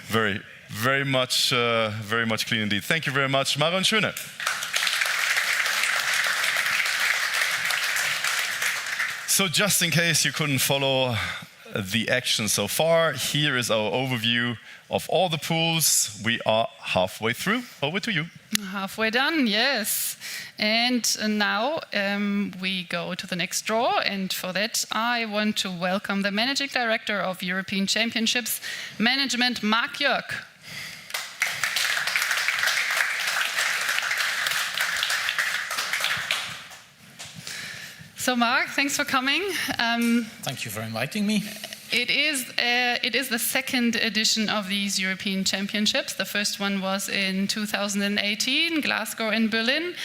A: Very much clean indeed. Thank you very much, Marion Schöne. So just in case you couldn't follow the action so far, here is our overview of all the pools. We are halfway through. Over to you.
B: Halfway done, yes. And now we go to the next draw. And for that, I want to welcome the Managing Director of European Championships Management, Mark Jörg. So Mark, thanks for coming.
Q: Thank you for inviting me.
B: It is the second edition of these European Championships. The first one was in 2018, Glasgow and Berlin.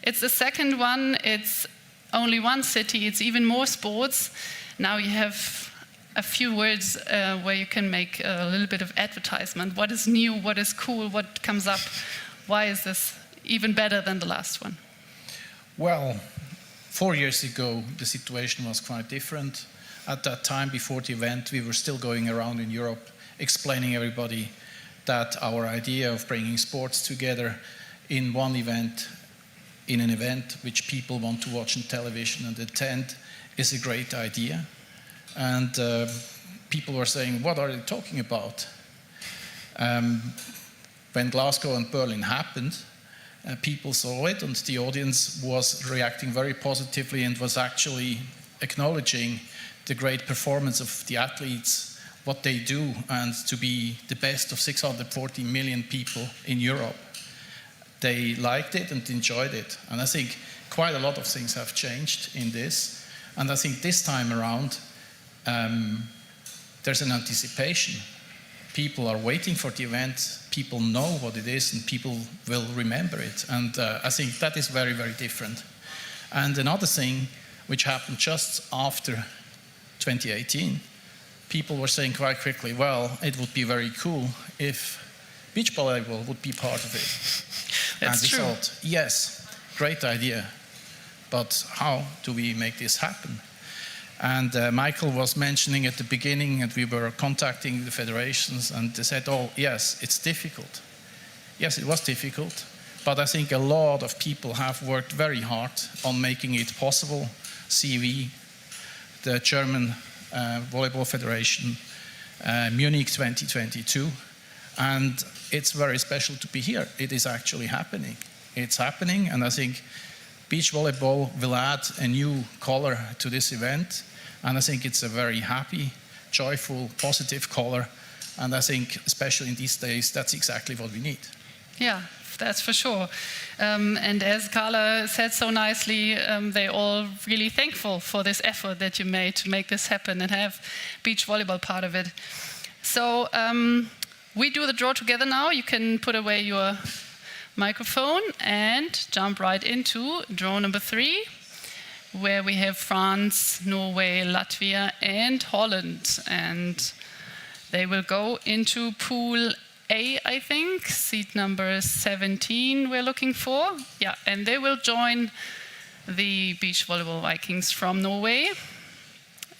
B: It's the second one. It's only one city. It's even more sports. Now you have a few words where you can make a little bit of advertisement. What is new? What is cool? What comes up? Why is this even better than the last one?
Q: Well, 4 years ago, the situation was quite different. At that time, before the event, we were still going around in Europe explaining everybody that our idea of bringing sports together in one event, in an event which people want to watch on television and attend, is a great idea. And people were saying, what are they talking about? When Glasgow and Berlin happened, people saw it, and the audience was reacting very positively and was actually acknowledging the great performance of the athletes, what they do, and to be the best of 640 million people in Europe. They liked it and enjoyed it. And I think quite a lot of things have changed in this. And I think this time around, there's an anticipation. People are waiting for the event, people know what it is, and people will remember it. And I think that is very, very different. And another thing which happened just after 2018, people were saying quite quickly, well, it would be very cool if beach volleyball would be part of it.
B: That's
Q: and we
B: true.
Q: thought, yes, great idea, but how do we make this happen? And Michael was mentioning at the beginning, and we were contacting the federations, and they said, oh, yes, it's difficult. Yes, it was difficult, but I think a lot of people have worked very hard on making it possible. CEV, the German Volleyball Federation, Munich 2022, and it's very special to be here. It is actually happening. It's happening, and I think beach volleyball will add a new color to this event, and I think it's a very happy, joyful, positive color, and I think, especially in these days, that's exactly what we need.
B: Yeah, that's for sure. And as Carla said so nicely, they're all really thankful for this effort that you made to make this happen and have beach volleyball part of it. So we do the draw together now. You can put away your microphone and jump right into draw number 3, where we have France, Norway, Latvia, and Holland. And they will go into Pool A, I think, seat number 17 we're looking for. Yeah, and they will join the Beach Volleyball Vikings from Norway.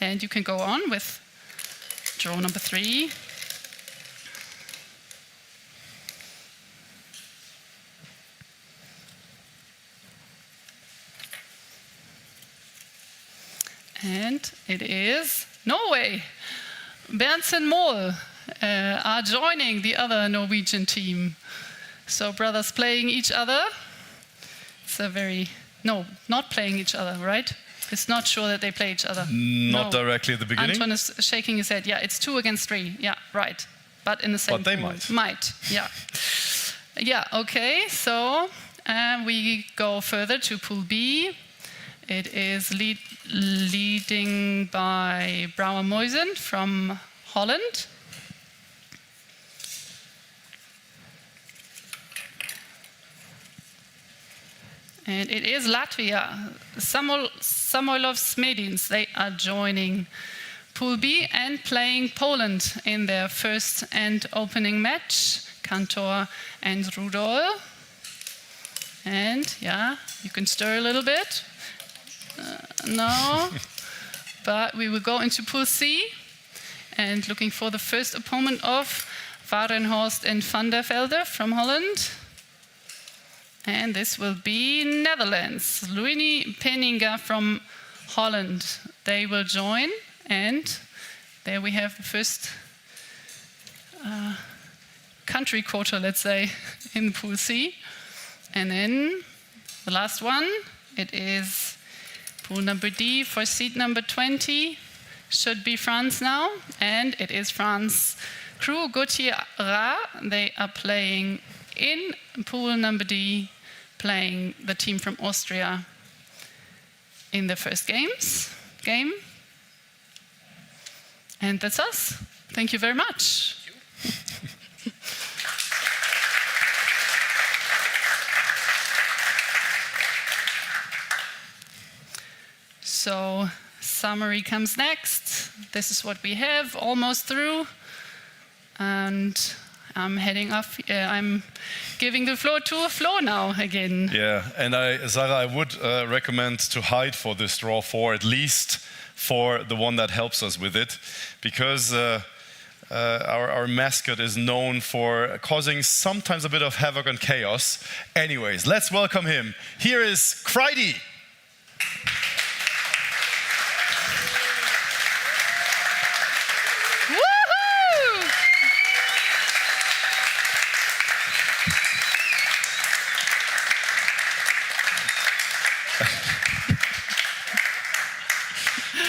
B: And you can go on with draw number 3. And it is Norway. Berntsen Mohl are joining the other Norwegian team. So brothers playing each other. It's a very, no, not playing each other, right? It's not sure that they play each other.
A: Not directly at the beginning.
B: Anton is shaking his head. Yeah, it's 2 against 3. Yeah, right. But in the same
A: But they
B: pool.
A: might.
B: Might, yeah. Yeah, okay. So we go further to Pool B. It is leading by Brouwer Moysen from Holland. And it is Latvia. Samoilov Smedins, they are joining Pool B and playing Poland in their first and opening match. Kantor and Rudol. And yeah, you can stir a little bit. No, but we will go into Pool C and looking for the first opponent of Varenhorst and Van der Velde from Holland. And this will be Netherlands. Luini Penninga from Holland. They will join, and there we have the first country quarter, let's say, in Pool C. And then the last one, it is Pool number D for seat number 20. Should be France now, and it is France. Crew Gauthier Ra, they are playing in Pool number D, playing the team from Austria in their first game. And that's us. Thank you very much. So summary comes next. This is what we have, almost through. And I'm heading off. I'm giving the floor to Flo now again.
A: Yeah, and Sarah, I would recommend to hide for this draw 4, at least for the one that helps us with it, because our mascot is known for causing sometimes a bit of havoc and chaos. Anyways, let's welcome him. Here is Kreidi.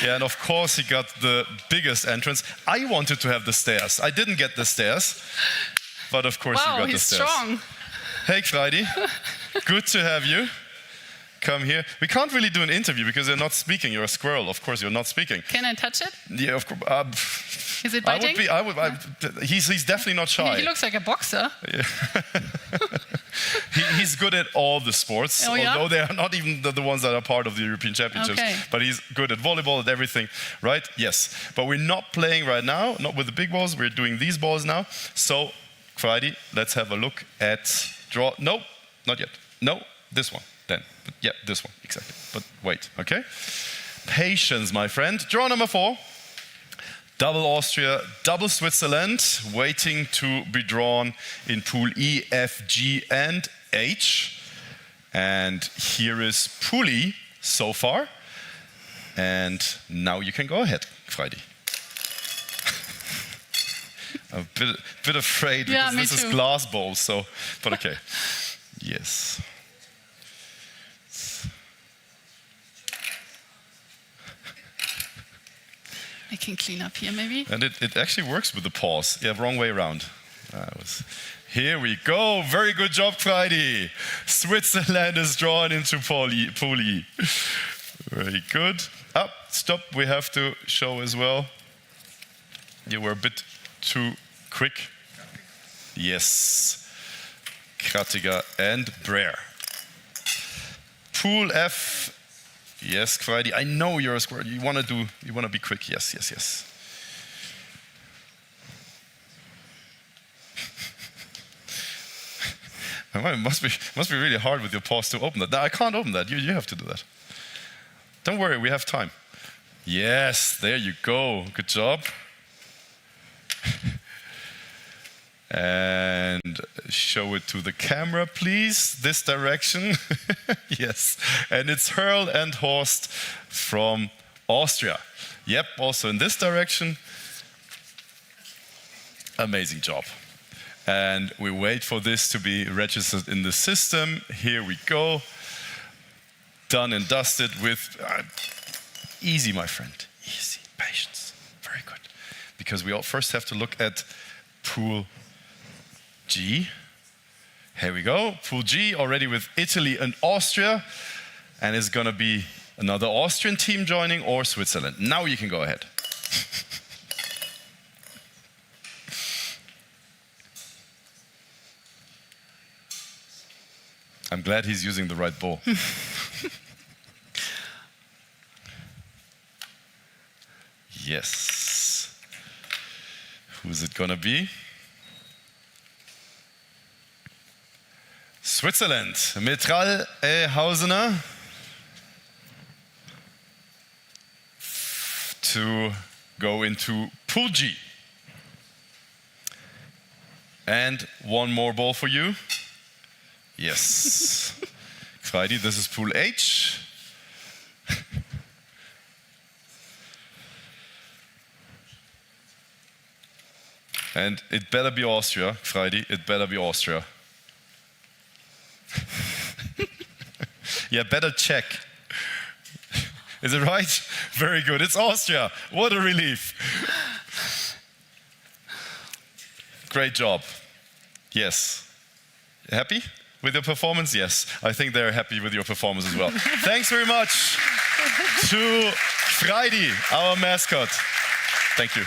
A: Yeah, and of course he got the biggest entrance. I wanted to have the stairs. I didn't get the stairs, but of course you got the stairs.
B: Wow, he's strong.
A: Hey, Freidi. Good to have you. Come here. We can't really do an interview because you're not speaking. You're a squirrel. Of course, you're not speaking.
B: Can I touch it?
A: Yeah, of course.
B: Is it biting?
A: He's definitely not shy.
B: He looks like a boxer.
A: Yeah. He's good at all the sports, although they are not even the ones that are part of the European Championships.
B: Okay.
A: But he's good at volleyball, at everything, right? Yes. But we're not playing right now, not with the big balls. We're doing these balls now. So, Freidi, let's have a look at draw. No, not yet. No, this one. Then, but yeah, this one, exactly. But wait, okay? Patience, my friend. Draw number 4. Double Austria, double Switzerland, waiting to be drawn in Pool E, F, G, and H. And here is Pool E so far. And now you can go ahead, Freidi. I'm a bit afraid because this is glass balls, so, but okay. Yes.
B: I can clean up here, maybe.
A: And it actually works with the pause. Yeah, wrong way around. Here we go. Very good job, Freidi. Switzerland is drawn into Pool E. Very good. Up, stop. We have to show as well. You were a bit too quick. Yes. Krattiger and Brer. Pool F. Yes, Freidi, I know you're a squirrel. You want to be quick. Yes, yes, yes. It must be really hard with your paws to open that. No, I can't open that. You have to do that. Don't worry, we have time. Yes, there you go. Good job. And show it to the camera, please. This direction. Yes. And it's Hurl and Horst from Austria. Yep, also in this direction. Amazing job. And we wait for this to be registered in the system. Here we go. Done and dusted with... easy, my friend. Easy. Patience. Very good. Because we all first have to look at Pool G. Here we go. Pool G already with Italy and Austria. And it's going to be another Austrian team joining or Switzerland. Now you can go ahead. I'm glad he's using the right ball. Yes. Who's it going to be? Switzerland, Metral Hausener to go into Pool G. And one more ball for you. Yes. Freidi, this is Pool H. And it better be Austria, Freidi, it better be Austria. Yeah, better check. Is it right? Very good. It's Austria. What a relief. Great job. Yes. Happy with your performance? Yes. I think they're happy with your performance as well. Thanks very much to Freidi, our mascot. Thank you.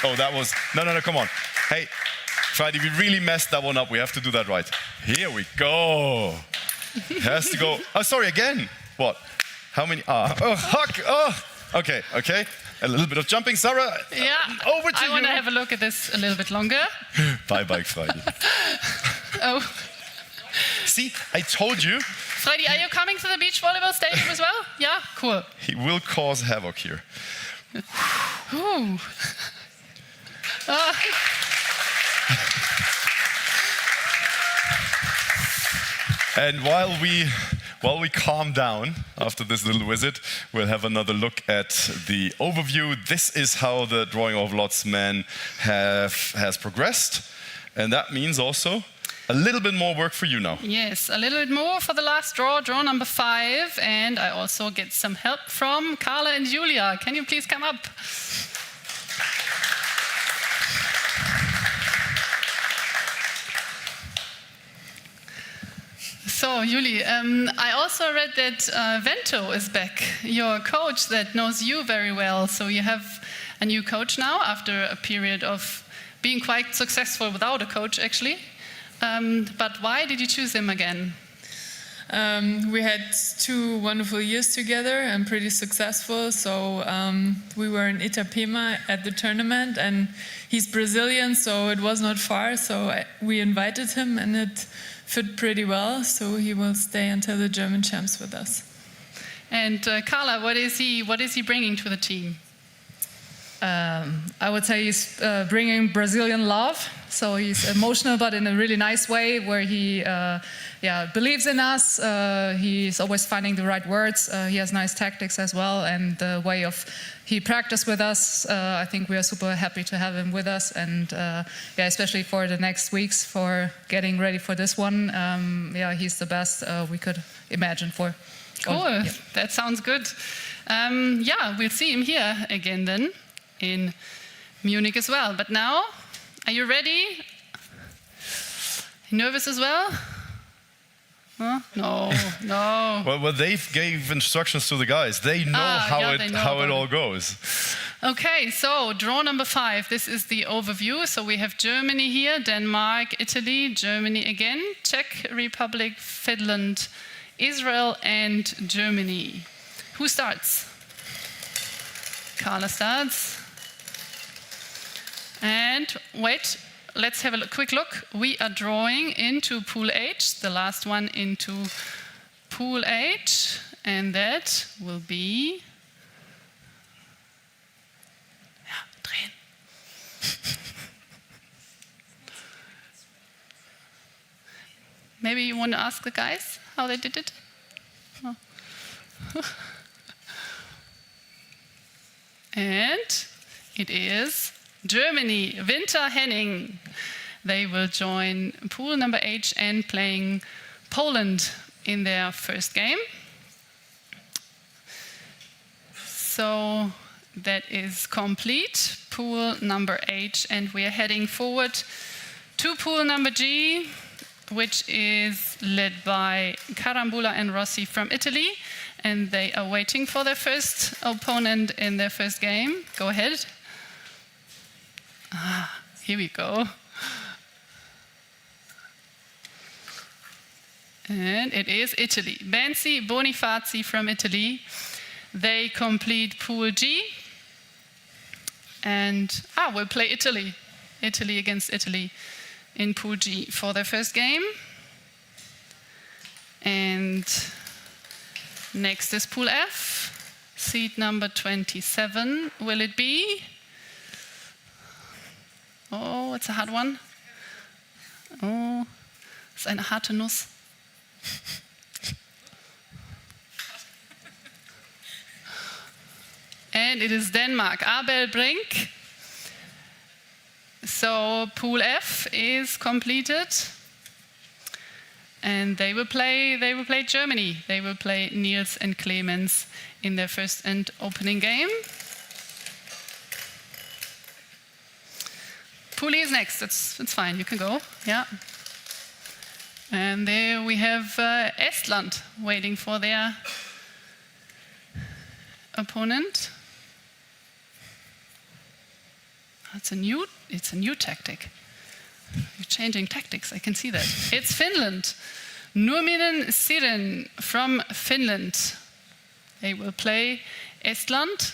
A: Oh, that was... No, come on. Hey, Freidi, we really messed that one up. We have to do that right. Here we go. It has to go. Oh, sorry, again. What? How many? Oh, huck. Oh, okay. A little bit of jumping. Sarah,
B: yeah.
A: Over to you.
B: I want to have a look at this a little bit longer.
A: Bye-bye, Freidi.
B: Oh.
A: See, I told you.
B: Freidi, are you coming to the beach volleyball stadium as well? Yeah? Cool.
A: He will cause havoc here.
B: Ooh.
A: And while we calm down after this little visit, we'll have another look at the overview. This is how the drawing of lots men has progressed. And that means also a little bit more work for you now.
B: Yes, a little bit more for the last draw, draw number 5. And I also get some help from Carla and Julia. Can you please come up? So, Julie, I also read that Vento is back, your coach that knows you very well. So you have a new coach now after a period of being quite successful without a coach, actually. But why did you choose him again?
R: We had 2 wonderful years together and pretty successful. So we were in Itapema at the tournament, and he's Brazilian, so it was not far. So we invited him, and it fit pretty well. So he will stay until the German champs with us.
B: And Carla, what is he bringing to the team?
N: I would say he's bringing Brazilian love. So he's emotional, but in a really nice way, where he believes in us. He's always finding the right words. He has nice tactics as well, and the way of he practiced with us. I think we are super happy to have him with us, and especially for the next weeks for getting ready for this one. He's the best we could imagine for.
B: Cool, that sounds good. We'll see him here again then in Munich as well. But now, are you ready? You nervous as well? Huh? No.
A: Well, they gave instructions to the guys. They know how it all goes.
B: Okay, so draw number 5. This is the overview. So we have Germany here, Denmark, Italy, Germany again, Czech Republic, Finland, Israel, and Germany. Who starts? Carla starts. And wait, let's have a quick look. We are drawing into Pool H, the last one into Pool H, and that will be... drehen. Maybe you want to ask the guys how they did it? Oh. And it is Germany, Winter Henning. They will join pool number H and playing Poland in their first game. So that is complete, pool number H, and we are heading forward to pool number G, which is led by Carambula and Rossi from Italy, and they are waiting for their first opponent in their first game. Go ahead. Here we go. And it is Italy. Bansi Bonifazi from Italy. They complete Pool G. And we'll play Italy. Italy against Italy in Pool G for their first game. And next is Pool F. Seed number 27. Will it be? Oh, it's a hard one. Oh, it's eine harte Nuss. And it is Denmark. Abel Brink. So Pool F is completed. And they will play Germany. They will play Niels and Clemens in their first and opening game. Pool E is next. It's fine. You can go. Yeah. And there we have Estland waiting for their opponent. It's a new tactic. You're changing tactics. I can see that. It's Finland. Nurminen Siren from Finland. They will play Estland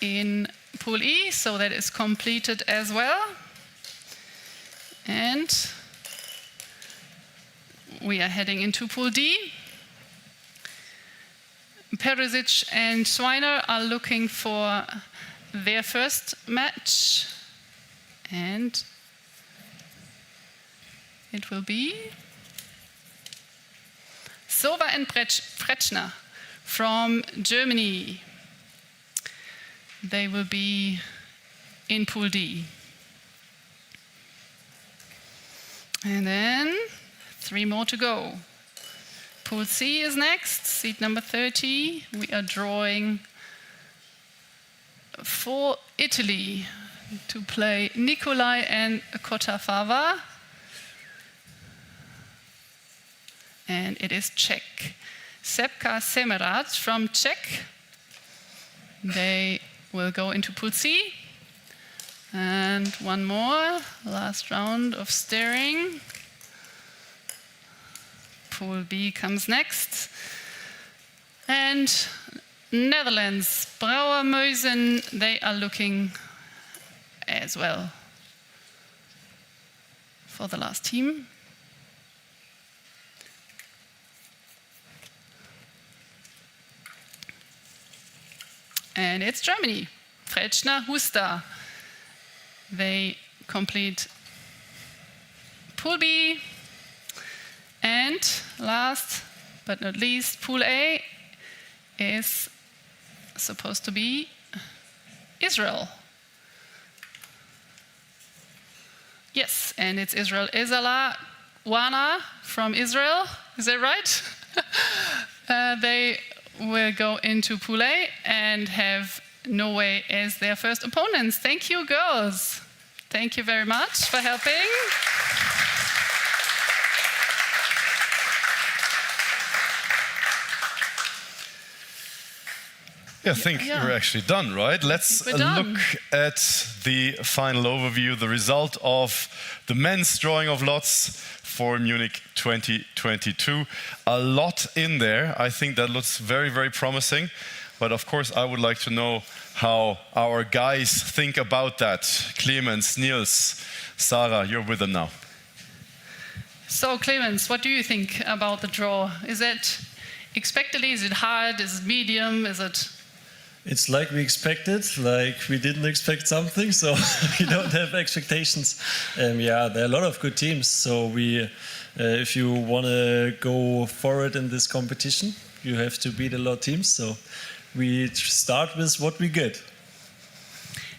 B: in Pool E, so that is completed as well. And we are heading into Pool D. Perisic and Schweiner are looking for their first match. And it will be Sova and Fretschner from Germany. They will be in Pool D. And then 3 more to go. Pool C is next, seat number 30. We are drawing for Italy to play Nikolai and Kotafava. And it is Czech. Sepka Semerat from Czech. They will go into Pool C. And one more, last round of staring. Pool B comes next. And Netherlands, Brouwer-Meusen, they are looking as well for the last team. And it's Germany, Frechner, Huster. They complete Pool B. And last but not least, Pool A is supposed to be Israel. Yes, and it's Israel. Ezala Wana from Israel, is that right? They will go into Pool A and have Norway as their first opponents. Thank you, girls. Thank you very much for helping.
A: Yeah, I think we're actually done, right? Let's look at the final overview, the result of the men's drawing of lots for Munich 2022. A lot in there. I think that looks very, very promising. But of course, I would like to know how our guys think about that. Clemens, Niels, Sarah, you're with them now.
B: So, Clemens, what do you think about the draw? Is it expectedly? Is it hard? Is it medium? Is it?
E: It's like we expected, like we didn't expect something, so we don't have expectations. Yeah, there are a lot of good teams, so if you want to go forward in this competition, you have to beat a lot of teams, so we start with what we get.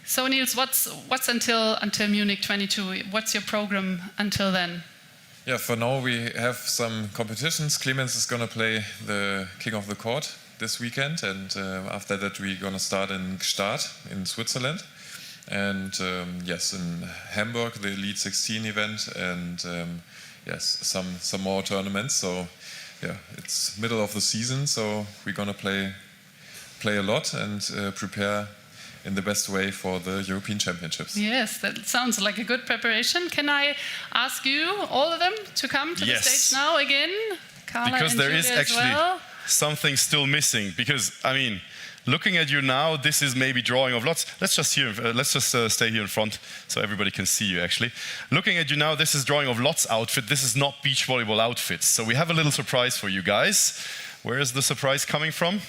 B: So, Niels, what's until Munich 22? What's your program until then?
M: Yeah, for now we have some competitions. Clemens is going to play the King of the Court this weekend, and after that we're going to start in Gstaad in Switzerland, and yes, in Hamburg the Elite 16 event, and yes, some more tournaments. So yeah, it's middle of the season, so we're going to play a lot and prepare in the best way for the European Championships.
B: Yes, that sounds like a good preparation. Can I ask you, all of them, to come to the stage now again? Carla
A: because
B: and
A: there
B: Julia
A: is
B: as
A: actually
B: well.
A: Something still missing. Because I mean, looking at you now, this is maybe drawing of lots. Let's just stay here in front so everybody can see you. Actually, looking at you now, this is drawing of lots outfit. This is not beach volleyball outfits. So we have a little surprise for you guys. Where is the surprise coming from?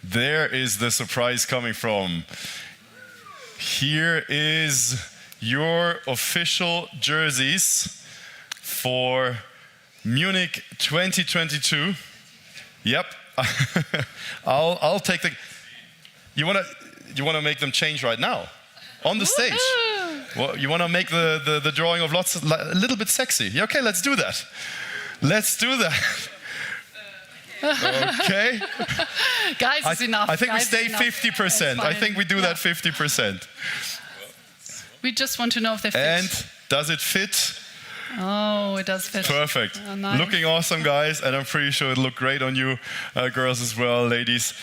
A: There is the surprise coming from. Here is your official jerseys for Munich 2022. Yep, I'll take the. You wanna make them change right now, on the stage. Well, you wanna make the drawing of lots a little bit sexy. Yeah, okay, let's do that. Let's do that. Okay.
B: Guys, it's enough.
A: I think
B: Guys,
A: we stay 50%. I think we do that 50%.
B: We just want to know if they fit.
A: And does it fit?
B: Oh, it does fit.
A: Perfect.
B: Oh, nice.
A: Looking awesome, guys, and I'm pretty sure it'll look great on you, girls as well, ladies.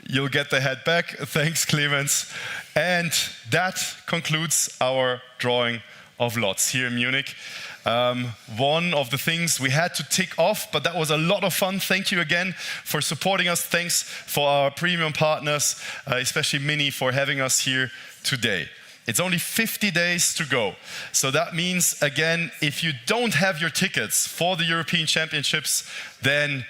A: You'll get the head back. Thanks, Clemens. And that concludes our drawing of lots here in Munich. One of the things we had to tick off, but that was a lot of fun. Thank you again for supporting us. Thanks for our premium partners, especially Mini, for having us here today. It's only 50 days to go. So that means, again, if you don't have your tickets for the European Championships, then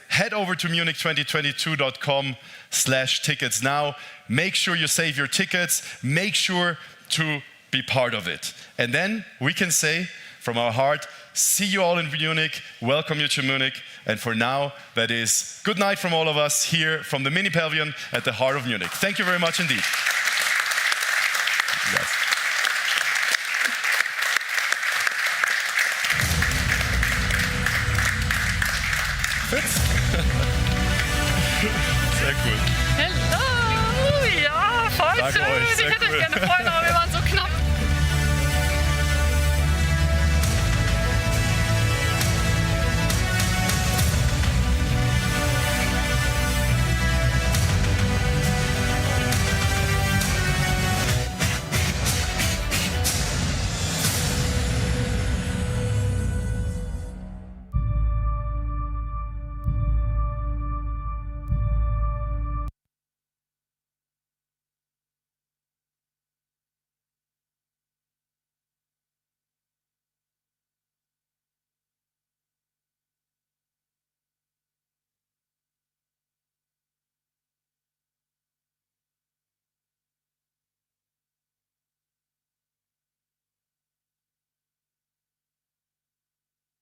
A: head over to munich2022.com/tickets now. Make sure you save your tickets. Make sure to be part of it. And then we can say from our heart, see you all in Munich, welcome you to Munich. And for now, that is good night from all of us here from the Mini Pavilion at the heart of Munich. Thank you very much indeed. Yes. Danke euch.
B: Ich hätte euch gerne vorher noch